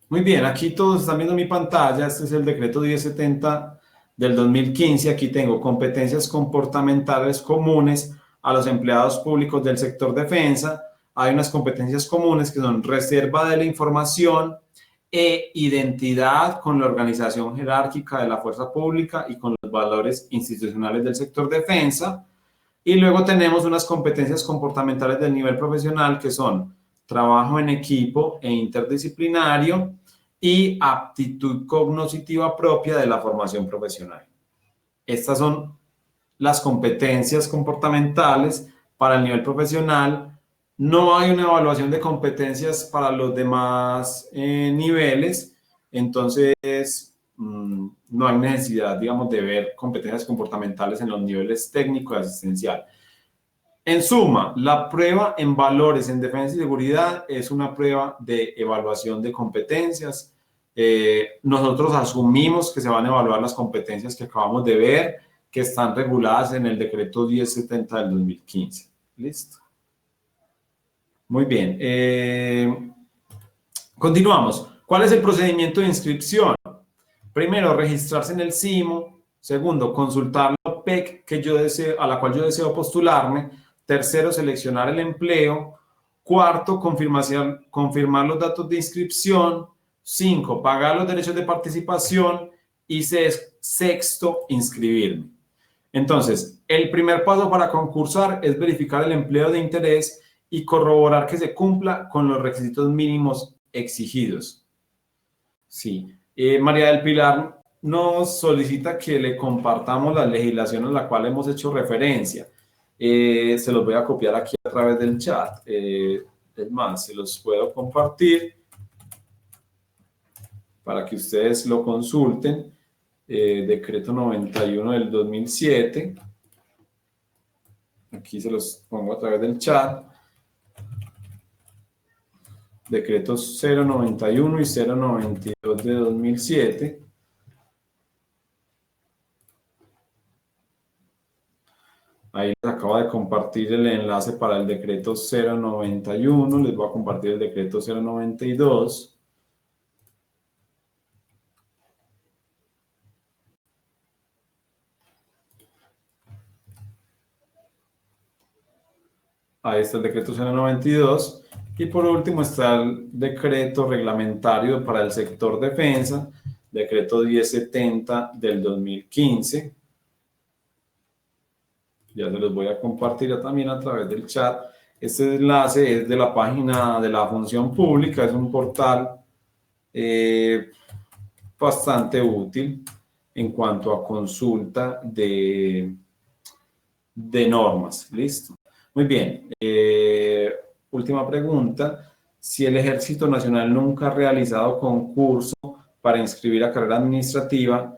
Muy bien, aquí todos están viendo mi pantalla. Este es el decreto 1070 del 2015. Aquí tengo competencias comportamentales comunes a los empleados públicos del sector defensa. Hay unas competencias comunes que son reserva de la información e identidad con la organización jerárquica de la fuerza pública y con los valores institucionales del sector defensa. Y luego tenemos unas competencias comportamentales del nivel profesional que son trabajo en equipo e interdisciplinario y aptitud cognitiva propia de la formación profesional. Estas son las competencias comportamentales para el nivel profesional. No hay una evaluación de competencias para los demás niveles, entonces no hay necesidad, digamos, de ver competencias comportamentales en los niveles técnico y asistencial. En suma, la prueba en valores en defensa y seguridad es una prueba de evaluación de competencias. Nosotros asumimos que se van a evaluar las competencias que acabamos de ver, que están reguladas en el decreto 1070 del 2015. ¿Listo? Muy bien. Continuamos. ¿Cuál es el procedimiento de inscripción? Primero, registrarse en el CIMO. Segundo, consultar la PEC a la cual yo deseo postularme. Tercero, seleccionar el empleo. Cuarto, confirmar los datos de inscripción. 5, pagar los derechos de participación. Y sexto, inscribirme. Entonces, el primer paso para concursar es verificar el empleo de interés y corroborar que se cumpla con los requisitos mínimos exigidos. Sí. María del Pilar nos solicita que le compartamos la legislación a la cual hemos hecho referencia. Se los voy a copiar aquí a través del chat. Es más, se los puedo compartir para que ustedes lo consulten. Decreto 91 del 2007. Aquí se los pongo a través del chat. Decretos 091 y 092 de 2007. Ahí les acabo de compartir el enlace para el decreto 091. Les voy a compartir el decreto 092. Ahí está el decreto 092. Y por último está el decreto reglamentario para el sector defensa, decreto 1070 del 2015. Ya se los voy a compartir también a través del chat. Este enlace es de la página de la Función Pública, es un portal bastante útil en cuanto a consulta de normas. Listo. Muy bien. Última pregunta. Si el Ejército Nacional nunca ha realizado concurso para inscribir a carrera administrativa,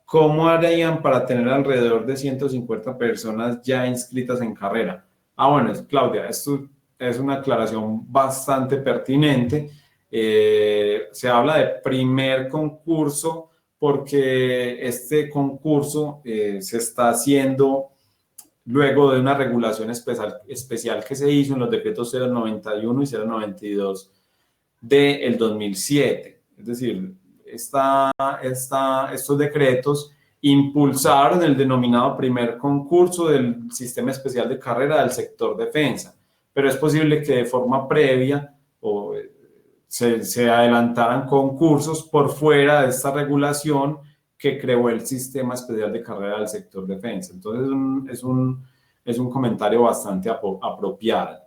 ¿cómo harían para tener alrededor de 150 personas ya inscritas en carrera? Bueno, Claudia, esto es una aclaración bastante pertinente. Se habla de primer concurso porque este concurso se está haciendo luego de una regulación especial que se hizo en los decretos 091 y 092 del 2007. Es decir, estos decretos impulsaron el denominado primer concurso del Sistema Especial de Carrera del sector defensa, pero es posible que de forma previa se adelantaran concursos por fuera de esta regulación que creó el Sistema Especial de Carrera del sector defensa. Entonces es un comentario bastante apropiado.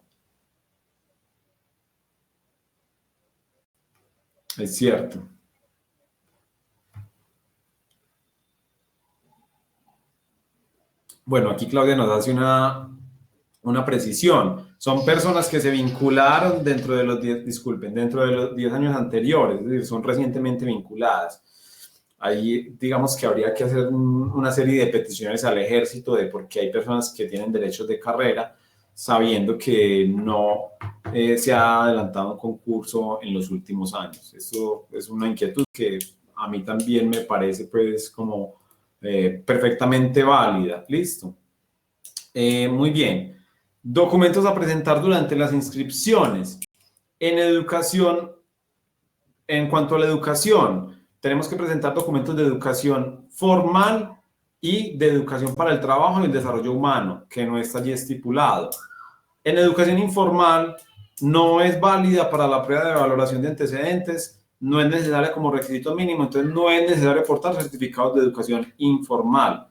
Es cierto. Bueno, aquí Claudia nos hace una precisión. Son personas que se vincularon dentro de los 10 años anteriores, es decir, son recientemente vinculadas. Ahí digamos que habría que hacer una serie de peticiones al ejército de por qué hay personas que tienen derechos de carrera sabiendo que no se ha adelantado un concurso en los últimos años. Eso es una inquietud que a mí también me parece pues como perfectamente válida. Listo. Muy bien. Documentos a presentar durante las inscripciones. En educación, en cuanto a la educación, tenemos que presentar documentos de educación formal y de educación para el trabajo y el desarrollo humano, que no está allí estipulado. En educación informal no es válida para la prueba de valoración de antecedentes, no es necesaria como requisito mínimo, entonces no es necesario aportar certificados de educación informal.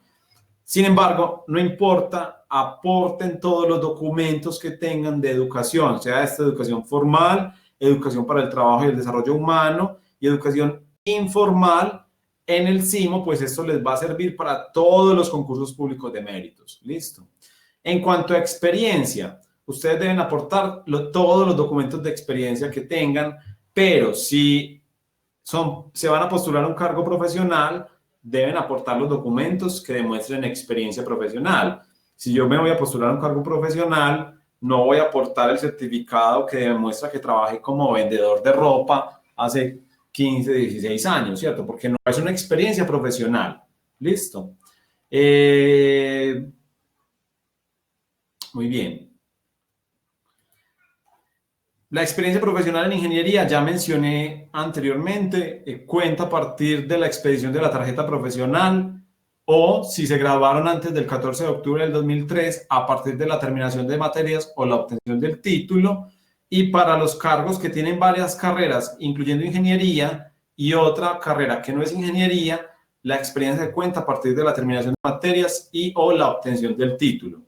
Sin embargo, no importa, aporten todos los documentos que tengan de educación, sea esta educación formal, educación para el trabajo y el desarrollo humano y educación informal en el CIMO, pues esto les va a servir para todos los concursos públicos de méritos. Listo. En cuanto a experiencia, ustedes deben aportar todos los documentos de experiencia que tengan, pero si se van a postular a un cargo profesional, deben aportar los documentos que demuestren experiencia profesional. Si yo me voy a postular a un cargo profesional, no voy a aportar el certificado que demuestra que trabajé como vendedor de ropa hace 15, 16 años, ¿cierto? Porque no es una experiencia profesional. Listo. Muy bien. La experiencia profesional en ingeniería, ya mencioné anteriormente, cuenta a partir de la expedición de la tarjeta profesional o si se graduaron antes del 14 de octubre del 2003, a partir de la terminación de materias o la obtención del título. Y para los cargos que tienen varias carreras, incluyendo ingeniería y otra carrera que no es ingeniería, la experiencia se cuenta a partir de la terminación de materias y o la obtención del título.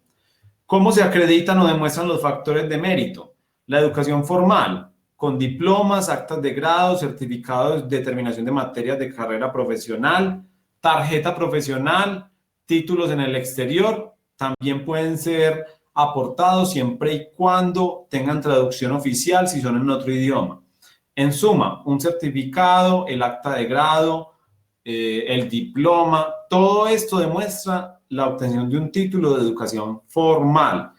¿Cómo se acreditan o demuestran los factores de mérito? La educación formal, con diplomas, actas de grado, certificados de determinación de materias de carrera profesional, tarjeta profesional, títulos en el exterior, también pueden ser aportados siempre y cuando tengan traducción oficial si son en otro idioma. En suma, un certificado, el acta de grado, el diploma, todo esto demuestra la obtención de un título de educación formal.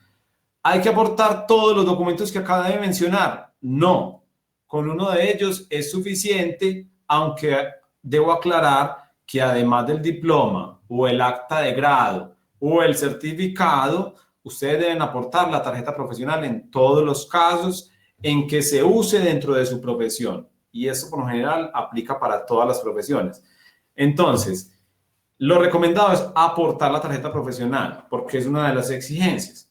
¿Hay que aportar todos los documentos que acabo de mencionar? No, con uno de ellos es suficiente, aunque debo aclarar que además del diploma o el acta de grado o el certificado, ustedes deben aportar la tarjeta profesional en todos los casos en que se use dentro de su profesión. Y eso por lo general aplica para todas las profesiones. Entonces, lo recomendado es aportar la tarjeta profesional porque es una de las exigencias.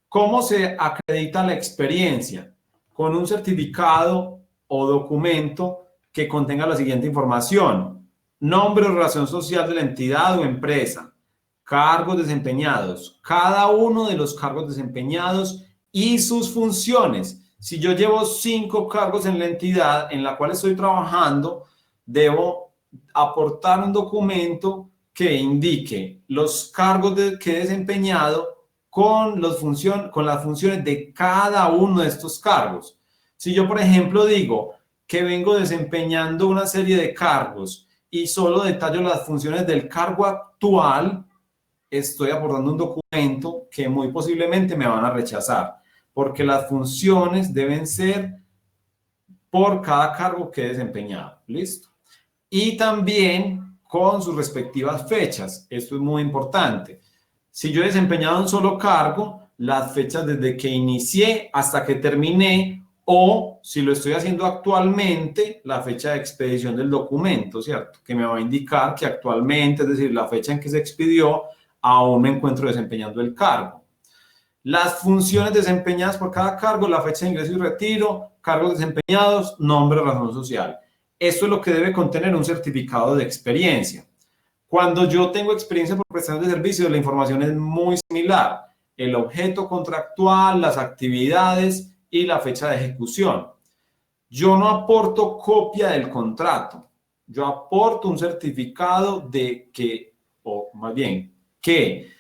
¿Cómo se acredita la experiencia? Con un certificado o documento que contenga la siguiente información: nombre o razón social de la entidad o empresa, cargos desempeñados, cada uno de los cargos desempeñados y sus funciones. Si yo llevo 5 cargos en la entidad en la cual estoy trabajando, debo aportar un documento que indique los cargos que he desempeñado con las funciones de cada uno de estos cargos. Si yo, por ejemplo, digo que vengo desempeñando una serie de cargos y solo detallo las funciones del cargo actual, estoy aportando un documento que muy posiblemente me van a rechazar, porque las funciones deben ser por cada cargo que he desempeñado. ¿Listo? Y también con sus respectivas fechas. Esto es muy importante. Si yo he desempeñado un solo cargo, las fechas desde que inicié hasta que terminé, o si lo estoy haciendo actualmente, la fecha de expedición del documento, ¿cierto? Que me va a indicar que actualmente, es decir, la fecha en que se expidió, aún me encuentro desempeñando el cargo. Las funciones desempeñadas por cada cargo, la fecha de ingreso y retiro, cargos desempeñados, nombre, razón social. Esto es lo que debe contener un certificado de experiencia. Cuando yo tengo experiencia por prestación de servicios, la información es muy similar. El objeto contractual, las actividades y la fecha de ejecución. Yo no aporto copia del contrato. Yo aporto un certificado de que, o más bien, que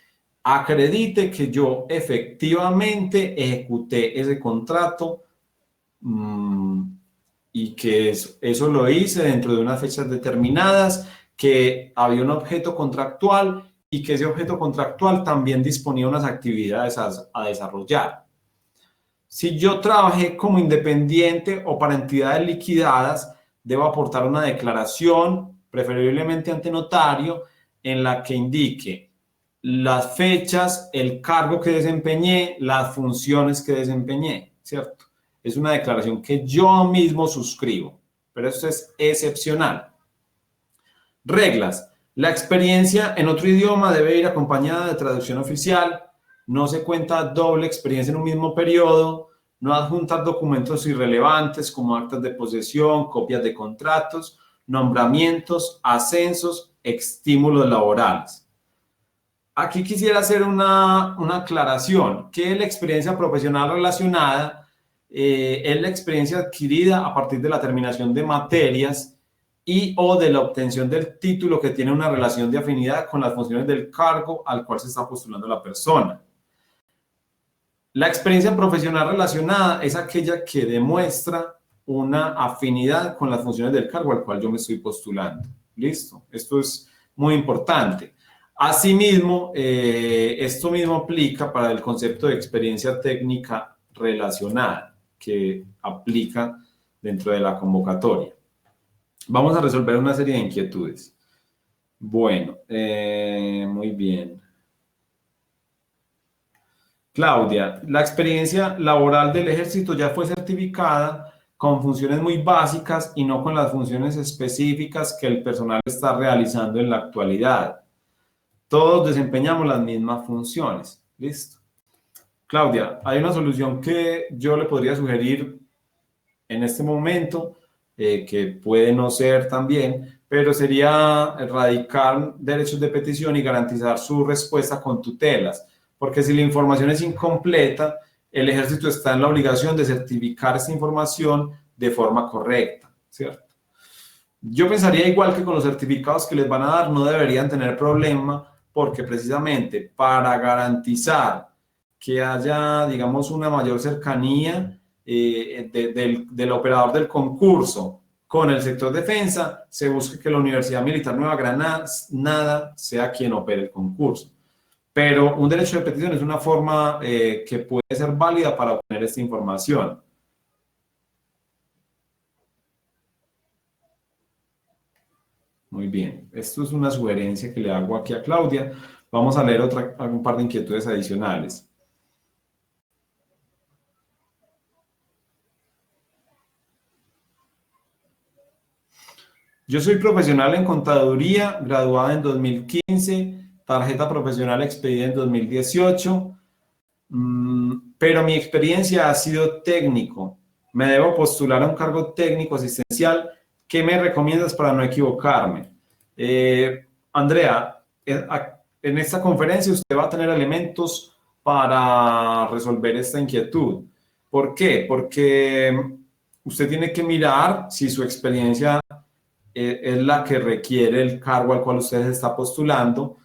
acredite que yo efectivamente ejecuté ese contrato y que eso lo hice dentro de unas fechas determinadas, que había un objeto contractual y que ese objeto contractual también disponía unas actividades a desarrollar. Si yo trabajé como independiente o para entidades liquidadas, debo aportar una declaración, preferiblemente ante notario, en la que indique las fechas, el cargo que desempeñé, las funciones que desempeñé, ¿cierto? Es una declaración que yo mismo suscribo, pero esto es excepcional. Reglas. La experiencia en otro idioma debe ir acompañada de traducción oficial. No se cuenta doble experiencia en un mismo periodo. No adjuntar documentos irrelevantes como actas de posesión, copias de contratos, nombramientos, ascensos, estímulos laborales. Aquí quisiera hacer una aclaración, que la experiencia profesional relacionada es la experiencia adquirida a partir de la terminación de materias y o de la obtención del título que tiene una relación de afinidad con las funciones del cargo al cual se está postulando la persona. La experiencia profesional relacionada es aquella que demuestra una afinidad con las funciones del cargo al cual yo me estoy postulando. ¿Listo? Esto es muy importante. Asimismo, esto mismo aplica para el concepto de experiencia técnica relacionada que aplica dentro de la convocatoria. Vamos a resolver una serie de inquietudes. Bueno, muy bien. Claudia, la experiencia laboral del ejército ya fue certificada con funciones muy básicas y no con las funciones específicas que el personal está realizando en la actualidad. Todos desempeñamos las mismas funciones. ¿Listo? Claudia, hay una solución que yo le podría sugerir en este momento, que puede no ser también, pero sería erradicar derechos de petición y garantizar su respuesta con tutelas, porque si la información es incompleta, el ejército está en la obligación de certificar esta información de forma correcta, ¿cierto? Yo pensaría igual que con los certificados que les van a dar, no deberían tener problema, porque precisamente para garantizar que haya, digamos, una mayor cercanía del operador del concurso con el sector defensa, se busca que la Universidad Militar Nueva Granada sea quien opere el concurso. Pero un derecho de petición es una forma que puede ser válida para obtener esta información. Muy bien, esto es una sugerencia que le hago aquí a Claudia. Vamos a leer un par de inquietudes adicionales. Yo soy profesional en contaduría, graduada en 2015, tarjeta profesional expedida en 2018, pero mi experiencia ha sido técnico. Me debo postular a un cargo técnico asistencial. ¿Qué me recomiendas para no equivocarme? Andrea, en esta conferencia usted va a tener elementos para resolver esta inquietud. ¿Por qué? Porque usted tiene que mirar si su experiencia es la que requiere el cargo al cual usted se está postulando,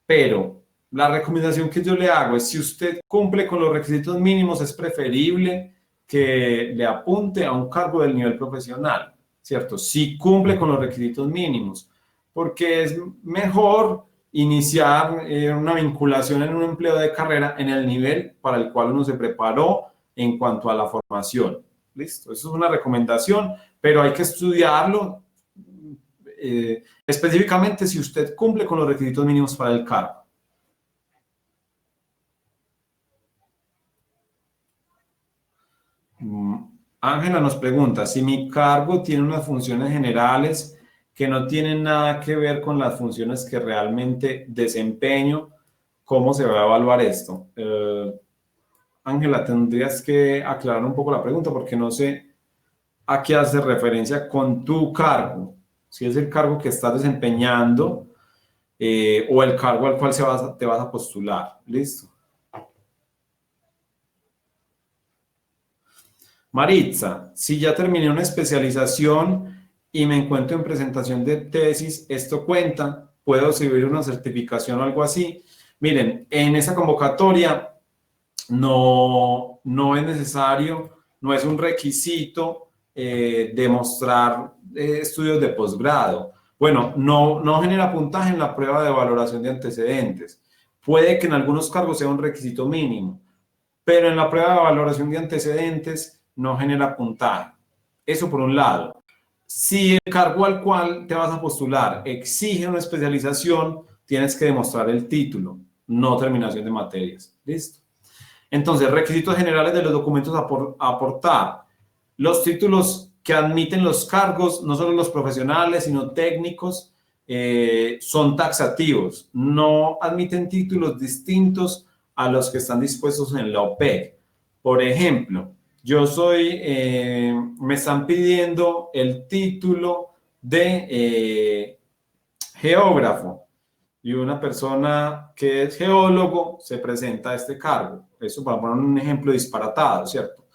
pero la recomendación que yo le hago es, si usted cumple con los requisitos mínimos, es preferible que le apunte a un cargo del nivel profesional, ¿cierto? Si cumple con los requisitos mínimos, porque es mejor iniciar una vinculación en un empleo de carrera en el nivel para el cual uno se preparó en cuanto a la formación. ¿Listo? Eso es una recomendación, pero hay que estudiarlo específicamente si usted cumple con los requisitos mínimos para el cargo. Ángela nos pregunta, si mi cargo tiene unas funciones generales que no tienen nada que ver con las funciones que realmente desempeño, ¿cómo se va a evaluar esto? Ángela, tendrías que aclarar un poco la pregunta porque no sé a qué hace referencia con tu cargo. Si es el cargo que estás desempeñando o el cargo al cual te vas a postular. ¿Listo? Maritza, si ya terminé una especialización y me encuentro en presentación de tesis, ¿esto cuenta? ¿Puedo recibir una certificación o algo así? Miren, en esa convocatoria no es necesario, no es un requisito demostrar estudios de posgrado. Bueno, no genera puntaje en la prueba de valoración de antecedentes. Puede que en algunos cargos sea un requisito mínimo, pero en la prueba de valoración de antecedentes no genera puntaje. Eso por un lado. Si el cargo al cual te vas a postular exige una especialización, tienes que demostrar el título, no terminación de materias. ¿Listo? Entonces, requisitos generales de los documentos a aportar. Los títulos que admiten los cargos, no solo los profesionales, sino técnicos, son taxativos. No admiten títulos distintos a los que están dispuestos en la OPEC. Por ejemplo, me están pidiendo el título de geógrafo y una persona que es geólogo se presenta a este cargo. Eso para poner un ejemplo disparatado, ¿cierto?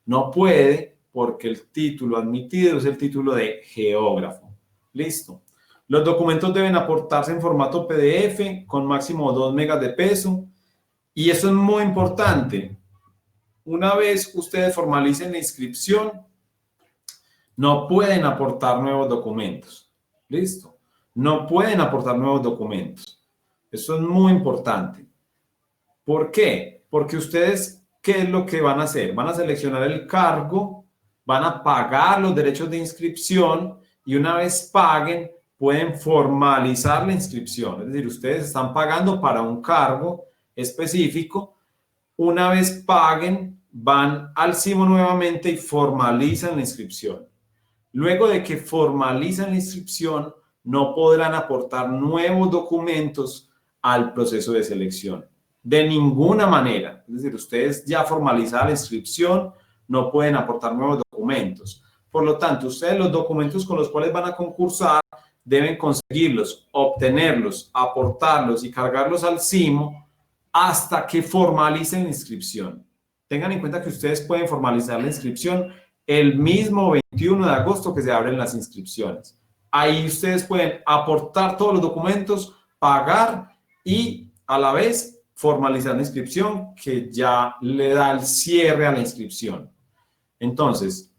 No puede porque el título admitido es el título de geógrafo. Listo. Los documentos deben aportarse en formato PDF con máximo 2 megas de peso. Y eso es muy importante. Una vez ustedes formalicen la inscripción, no pueden aportar nuevos documentos. ¿Listo? No pueden aportar nuevos documentos. Eso es muy importante. ¿Por qué? Porque ustedes, ¿qué es lo que van a hacer? Van a seleccionar el cargo, van a pagar los derechos de inscripción y una vez paguen, pueden formalizar la inscripción. Es decir, ustedes están pagando para un cargo específico. Una vez paguen, van al CIMO nuevamente y formalizan la inscripción. Luego de que formalizan la inscripción, no podrán aportar nuevos documentos al proceso de selección. De ninguna manera. Es decir, ustedes ya formalizaron la inscripción, no pueden aportar nuevos documentos. Por lo tanto, ustedes los documentos con los cuales van a concursar deben conseguirlos, obtenerlos, aportarlos y cargarlos al CIMO hasta que formalicen la inscripción. tengan en cuenta que ustedes pueden formalizar la inscripción el mismo 21 de agosto que se abren las inscripciones. Ahí ustedes pueden aportar todos los documentos, pagar y a la vez formalizar la inscripción que ya le da el cierre a la inscripción. Entonces,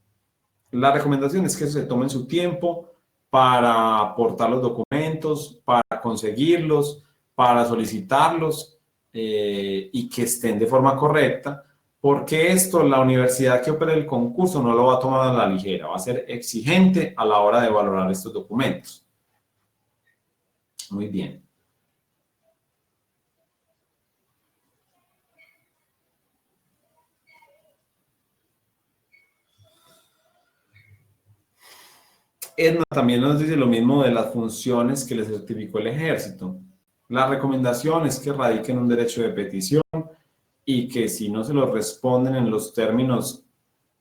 la recomendación es que se tomen su tiempo para aportar los documentos, para conseguirlos, para solicitarlos y que estén de forma correcta, porque esto la universidad que opere el concurso no lo va a tomar a la ligera, va a ser exigente a la hora de valorar estos documentos. Muy bien. Edna también nos dice lo mismo de las funciones que le certificó el ejército. La recomendación es que radiquen un derecho de petición y que si no se lo responden en los términos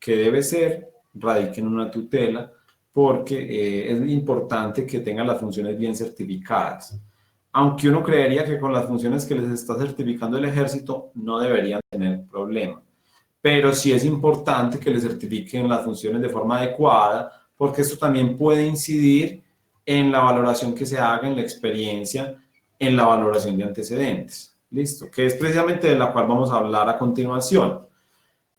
que debe ser, radiquen una tutela, porque es importante que tengan las funciones bien certificadas. Aunque uno creería que con las funciones que les está certificando el ejército no deberían tener problema. Pero sí es importante que les certifiquen las funciones de forma adecuada, porque esto también puede incidir en la valoración que se haga en la experiencia, en la valoración de antecedentes. ¿Listo? Que es precisamente de la cual vamos a hablar a continuación.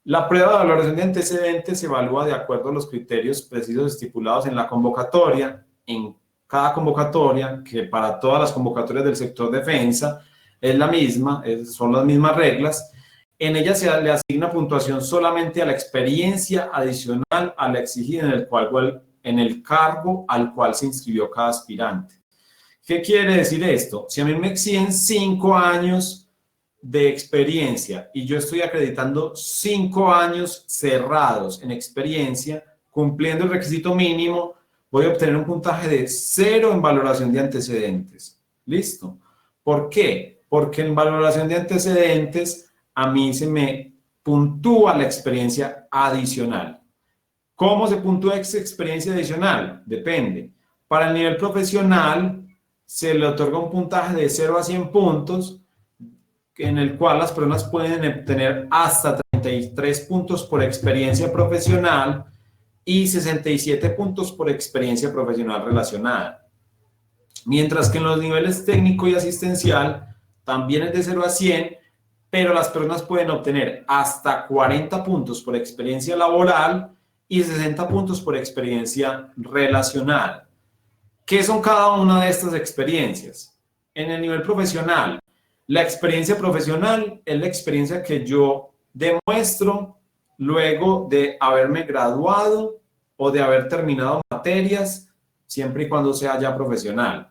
La prueba de valoración de antecedentes se evalúa de acuerdo a los criterios precisos estipulados en la convocatoria. En cada convocatoria, que para todas las convocatorias del sector defensa es la misma, son las mismas reglas. En ella se le asigna puntuación solamente a la experiencia adicional a la exigida en el cargo al cual se inscribió cada aspirante. ¿Qué quiere decir esto? Si a mí me exigen 5 años de experiencia y yo estoy acreditando 5 años cerrados en experiencia, cumpliendo el requisito mínimo, voy a obtener un puntaje de 0 en valoración de antecedentes. ¿Listo? ¿Por qué? Porque en valoración de antecedentes a mí se me puntúa la experiencia adicional. ¿Cómo se puntúa esa experiencia adicional? Depende. Para el nivel profesional se le otorga un puntaje de 0 a 100 puntos, en el cual las personas pueden obtener hasta 33 puntos por experiencia profesional y 67 puntos por experiencia profesional relacionada. Mientras que en los niveles técnico y asistencial también es de 0 a 100, pero las personas pueden obtener hasta 40 puntos por experiencia laboral y 60 puntos por experiencia relacional. ¿Qué son cada una de estas experiencias? En el nivel profesional, la experiencia profesional es la experiencia que yo demuestro luego de haberme graduado o de haber terminado materias, siempre y cuando sea ya profesional.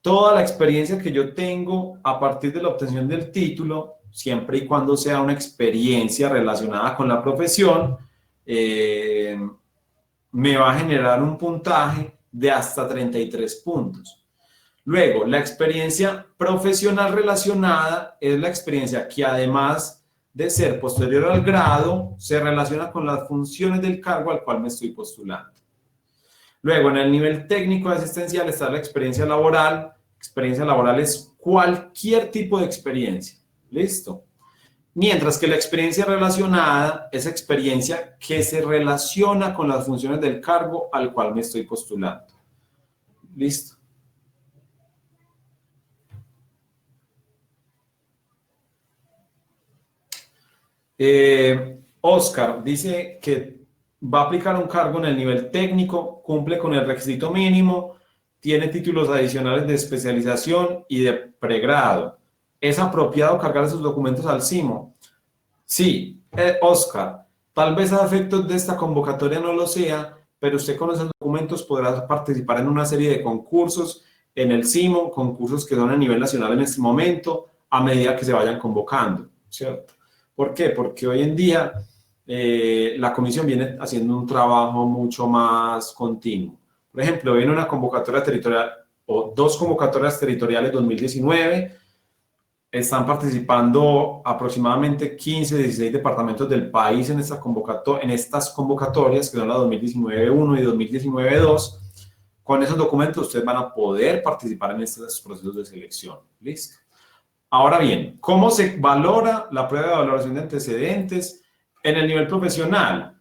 Toda la experiencia que yo tengo a partir de la obtención del título, siempre y cuando sea una experiencia relacionada con la profesión, me va a generar un puntaje de hasta 33 puntos. Luego, la experiencia profesional relacionada es la experiencia que además de ser posterior al grado, se relaciona con las funciones del cargo al cual me estoy postulando. Luego, en el nivel técnico asistencial está la experiencia laboral. Experiencia laboral es cualquier tipo de experiencia. ¿Listo? Mientras que la experiencia relacionada es experiencia que se relaciona con las funciones del cargo al cual me estoy postulando. ¿Listo? Oscar dice que va a aplicar un cargo en el nivel técnico, cumple con el requisito mínimo, tiene títulos adicionales de especialización y de pregrado. ¿Es apropiado cargar esos documentos al CIMO? Sí, Oscar, tal vez a efectos de esta convocatoria no lo sea, pero usted con esos documentos podrá participar en una serie de concursos en el CIMO, concursos que son a nivel nacional en este momento, a medida que se vayan convocando, ¿cierto? ¿Por qué? Porque hoy en día la comisión viene haciendo un trabajo mucho más continuo. Por ejemplo, viene una convocatoria territorial o 2 convocatorias territoriales 2019, están participando aproximadamente 15, 16 departamentos del país en estas convocatorias, que son la 2019-1 y 2019-2. Con esos documentos ustedes van a poder participar en estos procesos de selección. ¿Listo? Ahora bien, ¿cómo se valora la prueba de valoración de antecedentes en el nivel profesional?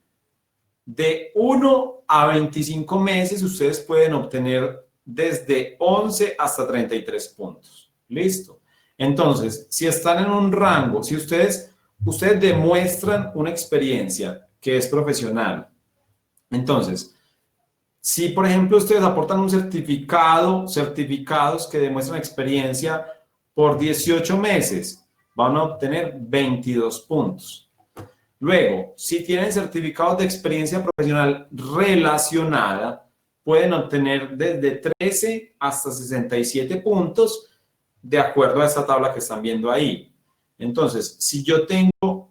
De 1 a 25 meses ustedes pueden obtener desde 11 hasta 33 puntos. ¿Listo? Entonces, si están en un rango, si ustedes demuestran una experiencia que es profesional, entonces, si por ejemplo ustedes aportan un certificados que demuestran experiencia por 18 meses, van a obtener 22 puntos. Luego, si tienen certificados de experiencia profesional relacionada, pueden obtener desde 13 hasta 67 puntos de acuerdo a esta tabla que están viendo ahí. Entonces, si yo tengo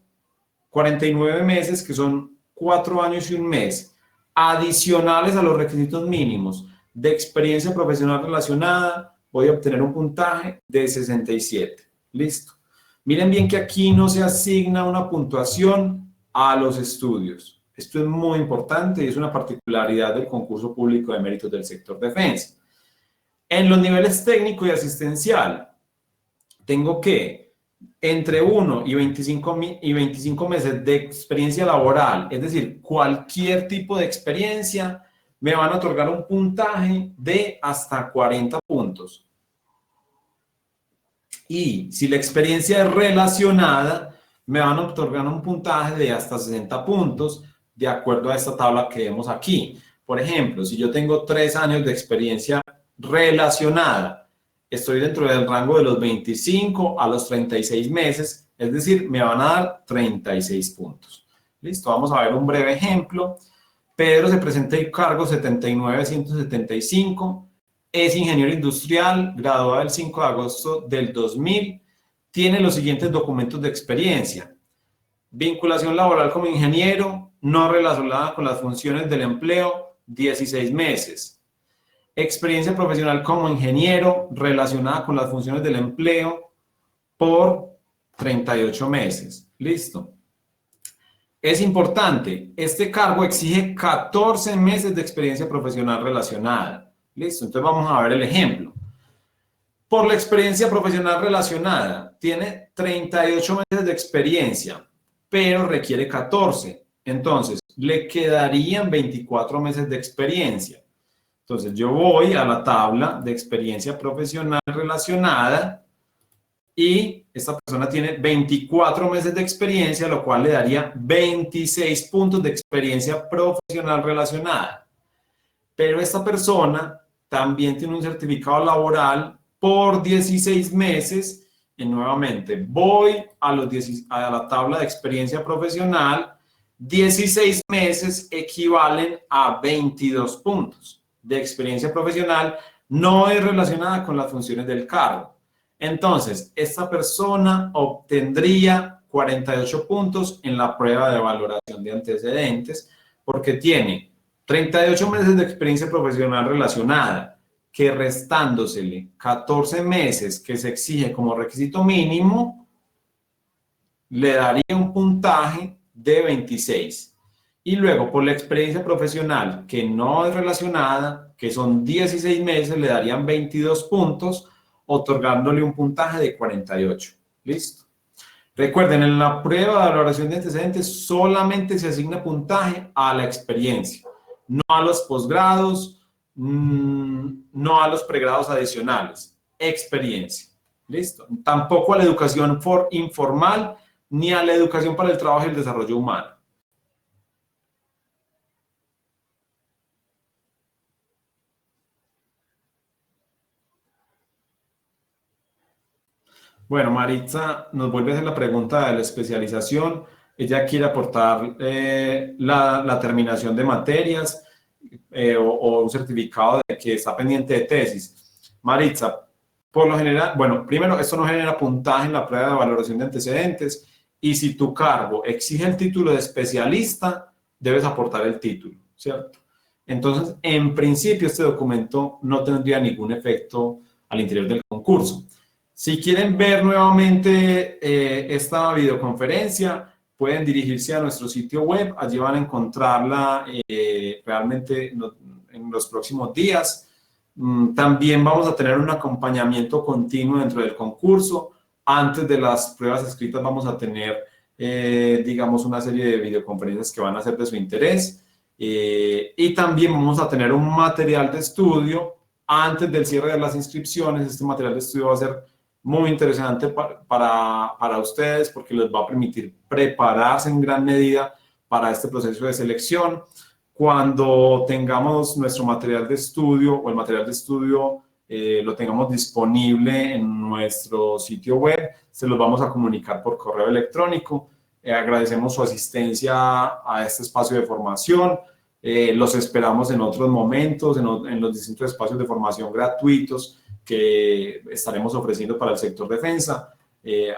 49 meses, que son 4 años y un mes, adicionales a los requisitos mínimos de experiencia profesional relacionada, voy a obtener un puntaje de 67. Listo. Miren bien que aquí no se asigna una puntuación a los estudios. Esto es muy importante y es una particularidad del concurso público de méritos del sector defensa. En los niveles técnico y asistencial, tengo que entre 1 y 25 meses de experiencia laboral, es decir, cualquier tipo de experiencia, me van a otorgar un puntaje de hasta 40 puntos. Y si la experiencia es relacionada, me van a otorgar un puntaje de hasta 60 puntos, de acuerdo a esta tabla que vemos aquí. Por ejemplo, si yo tengo 3 años de experiencia relacionada, estoy dentro del rango de los 25 a los 36 meses, es decir, me van a dar 36 puntos. Listo, vamos a ver un breve ejemplo. Pedro se presenta en cargo 79.175, es ingeniero industrial, graduado el 5 de agosto del 2000, tiene los siguientes documentos de experiencia: vinculación laboral como ingeniero, no relacionada con las funciones del empleo, 16 meses. Experiencia profesional como ingeniero, relacionada con las funciones del empleo, por 38 meses. Listo. Es importante, este cargo exige 14 meses de experiencia profesional relacionada. Listo, entonces vamos a ver el ejemplo. Por la experiencia profesional relacionada, tiene 38 meses de experiencia, pero requiere 14. Entonces, le quedarían 24 meses de experiencia. Entonces, yo voy a la tabla de experiencia profesional relacionada y esta persona tiene 24 meses de experiencia, lo cual le daría 26 puntos de experiencia profesional relacionada. Pero esta persona también tiene un certificado laboral por 16 meses y nuevamente voy a la tabla de experiencia profesional. 16 meses equivalen a 22 puntos de experiencia profesional, no es relacionada con las funciones del cargo. Entonces, esta persona obtendría 48 puntos en la prueba de valoración de antecedentes porque tiene 38 meses de experiencia profesional relacionada, que restándosele 14 meses que se exige como requisito mínimo, le daría un puntaje de 26. Y luego, por la experiencia profesional que no es relacionada, que son 16 meses, le darían 22 puntos, otorgándole un puntaje de 48. ¿Listo? Recuerden, en la prueba de valoración de antecedentes solamente se asigna puntaje a la experiencia, no a los posgrados, no a los pregrados adicionales. Experiencia. ¿Listo? Tampoco a la educación informal ni a la educación para el trabajo y el desarrollo humano. Bueno, Maritza nos vuelve a hacer la pregunta de la especialización. Ella quiere aportar la terminación de materias o un certificado de que está pendiente de tesis. Maritza, por lo general, bueno, primero, esto no genera puntaje en la prueba de valoración de antecedentes y si tu cargo exige el título de especialista, debes aportar el título, ¿cierto? Entonces, en principio, este documento no tendría ningún efecto al interior del concurso. Si quieren ver nuevamente esta videoconferencia, pueden dirigirse a nuestro sitio web. Allí van a encontrarla realmente en los próximos días. También vamos a tener un acompañamiento continuo dentro del concurso Antes de las pruebas escritas vamos a tener, digamos, una serie de videoconferencias que van a ser de su interés. Y también vamos a tener un material de estudio antes del cierre de las inscripciones. Este material de estudio va a ser muy interesante para ustedes porque les va a permitir prepararse en gran medida para este proceso de selección. Cuando tengamos nuestro material de estudio o el material de estudio lo tengamos disponible en nuestro sitio web, se los vamos a comunicar por correo electrónico. Agradecemos su asistencia a este espacio de formación. Los esperamos en otros momentos, en los distintos espacios de formación gratuitos que estaremos ofreciendo para el sector defensa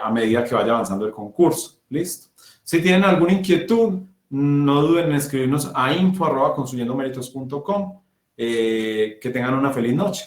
a medida que vaya avanzando el concurso. ¿Listo? Si tienen alguna inquietud, no duden en escribirnos a info@construyendomeritos.com. Que tengan una feliz noche.